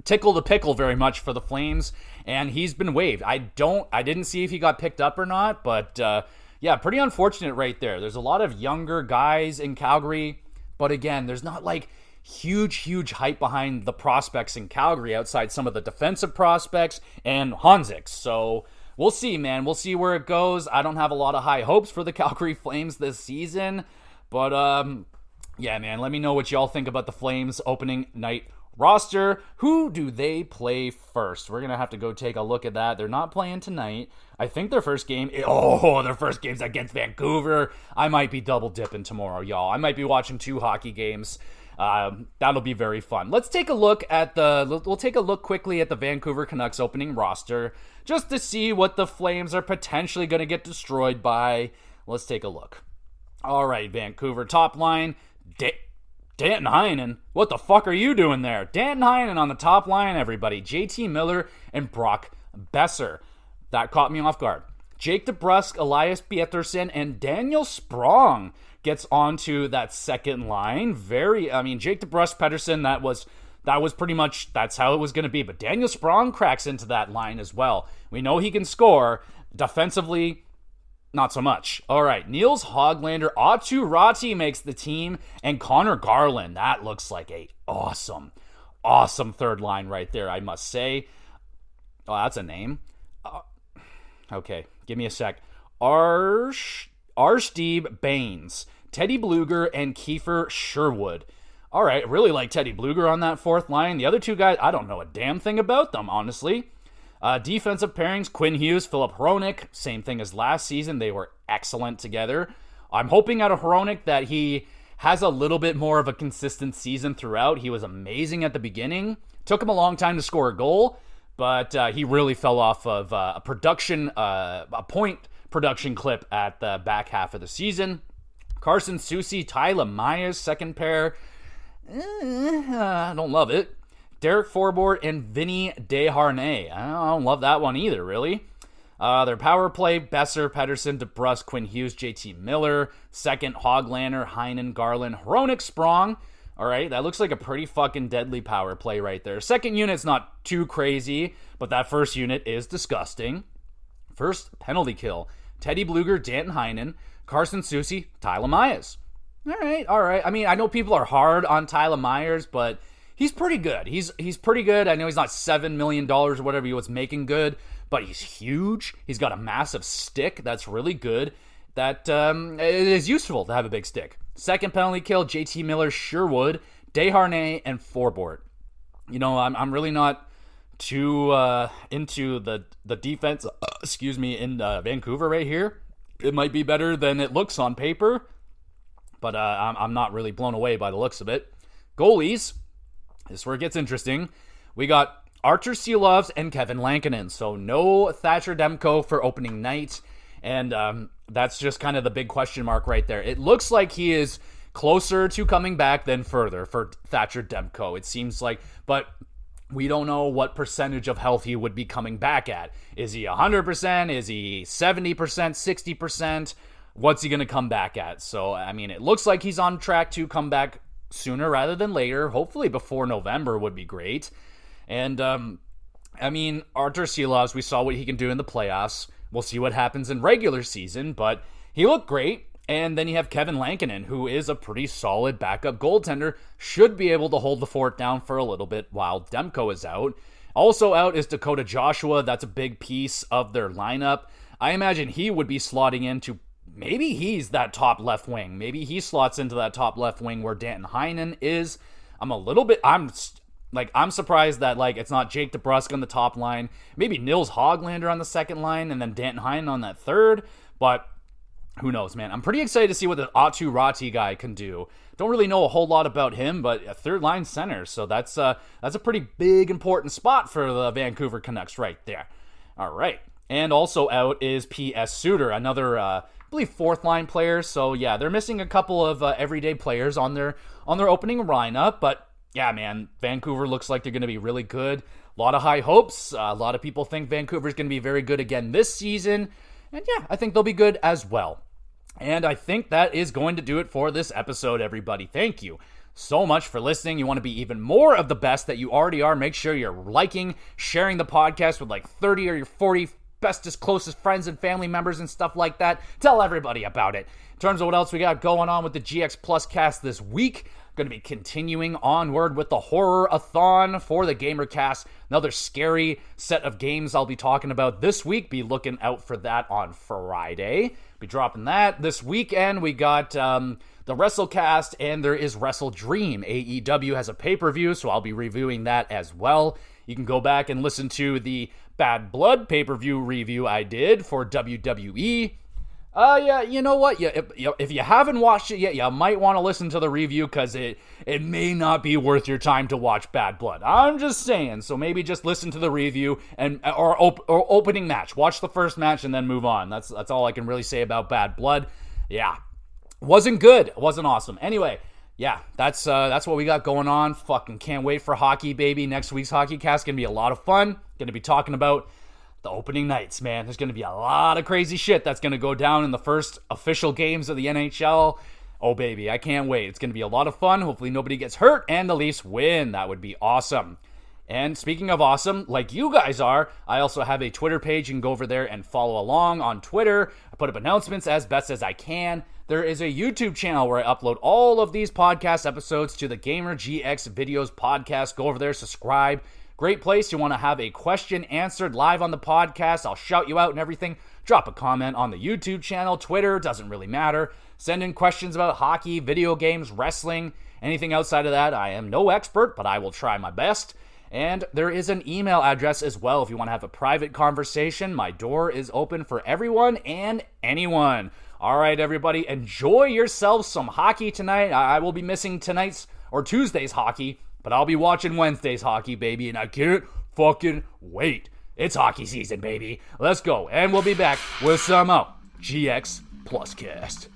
tickle the pickle very much for the Flames, and he's been waived. I didn't see if he got picked up or not, but yeah, pretty unfortunate right there. There's a lot of younger guys in Calgary, but again, there's not like huge hype behind the prospects in Calgary outside some of the defensive prospects and Honzik. So we'll see, man. We'll see where it goes. I don't have a lot of high hopes for the Calgary Flames this season, but yeah, man, let me know what y'all think about the Flames opening night roster. Who do they play first? We're going to have to go take a look at that. They're not playing tonight. I think their first game's against Vancouver. I might be double dipping tomorrow, y'all. I might be watching 2 hockey games. That'll be very fun. We'll take a look quickly at the Vancouver Canucks opening roster just to see what the Flames are potentially going to get destroyed by. Let's take a look. All right, Vancouver top line. Danton Heinen, what the fuck are you doing there? Danton Heinen on the top line, everybody. JT Miller and Brock Besser. That caught me off guard. Jake DeBrusk, Elias Pietersen, and Daniel Sprong gets onto that second line. Jake DeBrusk, Pedersen, that was pretty much, that's how it was going to be. But Daniel Sprong cracks into that line as well. We know he can score. Defensively, Not so much. All right, Niels Hoglander, Atu Rati makes the team, and Connor Garland. That looks like a awesome third line right there, I must say. Oh, that's a name. Okay, give me a sec. Arshdeep Baines, Teddy Bluger, and Kiefer Sherwood. All right, really like Teddy Bluger on that fourth line. The other two guys, I don't know a damn thing about them, honestly. Defensive pairings, Quinn Hughes, Philip Hronik, same thing as last season. They were excellent together. I'm hoping out of Hronik that he has a little bit more of a consistent season throughout. He was amazing at the beginning. Took him a long time to score a goal, but he really fell off of a point production clip at the back half of the season. Carson Soucy, Tyler Myers, second pair. I don't love it. Derek Forbort and Vinny Desharnais. I don't love that one either, really. Their power play, Besser, Pedersen, DeBrusque, Quinn Hughes, JT Miller. Second, Hoglander, Heinen, Garland, Hronik, Sprong. All right, that looks like a pretty fucking deadly power play right there. Second unit's not too crazy, but that first unit is disgusting. First, penalty kill. Teddy Bluger, Danton Heinen, Carson Soucy, Tyler Myers. All right. I mean, I know people are hard on Tyler Myers, but he's pretty good. He's pretty good. I know he's not $7 million or whatever he was making good, but he's huge. He's got a massive stick that's really good. That it is useful to have a big stick. Second penalty kill, JT Miller, Sherwood, Desharnais, and Forbort. You know, I'm really not too into the defense, in Vancouver right here. It might be better than it looks on paper, but I'm not really blown away by the looks of it. Goalies. This is where it gets interesting. We got Archer Seelovs and Kevin Lankinen. So no Thatcher Demko for opening night. And that's just kind of the big question mark right there. It looks like he is closer to coming back than further for Thatcher Demko. It seems like, but we don't know what percentage of health he would be coming back at. Is he 100%? Is he 70%, 60%? What's he going to come back at? So, I mean, it looks like he's on track to come back sooner rather than later. Hopefully before November would be great. And, I mean, Artur Silovs, we saw what he can do in the playoffs. We'll see what happens in regular season, but he looked great. And then you have Kevin Lankinen, who is a pretty solid backup goaltender, should be able to hold the fort down for a little bit while Demko is out. Also out is Dakota Joshua. That's a big piece of their lineup. I imagine he would be slotting into, maybe he's that top left wing. Maybe he slots into that top left wing where Danton Heinen is. I'm surprised that it's not Jake DeBrusque on the top line. Maybe Nils Hoglander on the second line and then Danton Heinen on that third. But who knows, man? I'm pretty excited to see what the Atu Rati guy can do. Don't really know a whole lot about him, but a third line center. So that's a pretty big, important spot for the Vancouver Canucks right there. All right. And also out is P.S. Suter, another, I believe, fourth line player. So yeah, they're missing a couple of everyday players on their opening lineup, but yeah, man, Vancouver looks like they're going to be really good. A lot of high hopes. A lot of people think Vancouver's going to be very good again this season. And yeah, I think they'll be good as well. And I think that is going to do it for this episode, everybody. Thank you so much for listening. You want to be even more of the best that you already are. Make sure you're liking, sharing the podcast with 30 or your 40 bestest, closest friends and family members and stuff like that. Tell everybody about it. In terms of what else we got going on with the GX Plus cast this week, going to be continuing onward with the horror-a-thon for the GamerCast. Another scary set of games I'll be talking about this week. Be looking out for that on Friday. Be dropping that this weekend. We got the WrestleCast, and there is Wrestle Dream. AEW has a pay-per-view, so I'll be reviewing that as well. You can go back and listen to the Bad Blood pay-per-view review I did for WWE. Yeah, you know what? If you haven't watched it yet, you might want to listen to the review because it may not be worth your time to watch Bad Blood. I'm just saying. So maybe just listen to the review or opening match. Watch the first match and then move on. That's all I can really say about Bad Blood. Yeah, wasn't good. Wasn't awesome. Anyway, yeah, that's what we got going on. Fucking can't wait for hockey, baby. Next week's HockeyCast gonna be a lot of fun. Gonna be talking about the opening nights, man. There's going to be a lot of crazy shit that's going to go down in the first official games of the NHL. Oh, baby, I can't wait. It's going to be a lot of fun. Hopefully nobody gets hurt and the Leafs win. That would be awesome. And speaking of awesome, like you guys are, I also have a Twitter page. You can go over there and follow along on Twitter. I put up announcements as best as I can. There is a YouTube channel where I upload all of these podcast episodes to the Gamer GX Videos podcast. Go over there, subscribe. Great place. You want to have a question answered live on the podcast, I'll shout you out and everything. Drop a comment on the YouTube channel, Twitter, doesn't really matter. Send in questions about hockey, video games, wrestling, anything outside of that. I am no expert, but I will try my best. And there is an email address as well if you want to have a private conversation. My door is open for everyone and anyone. All right, everybody, enjoy yourselves some hockey tonight. I will be missing tonight's or Tuesday's hockey, but I'll be watching Wednesday's hockey, baby, and I can't fucking wait. It's hockey season, baby. Let's go, and we'll be back with some GX Plus Cast.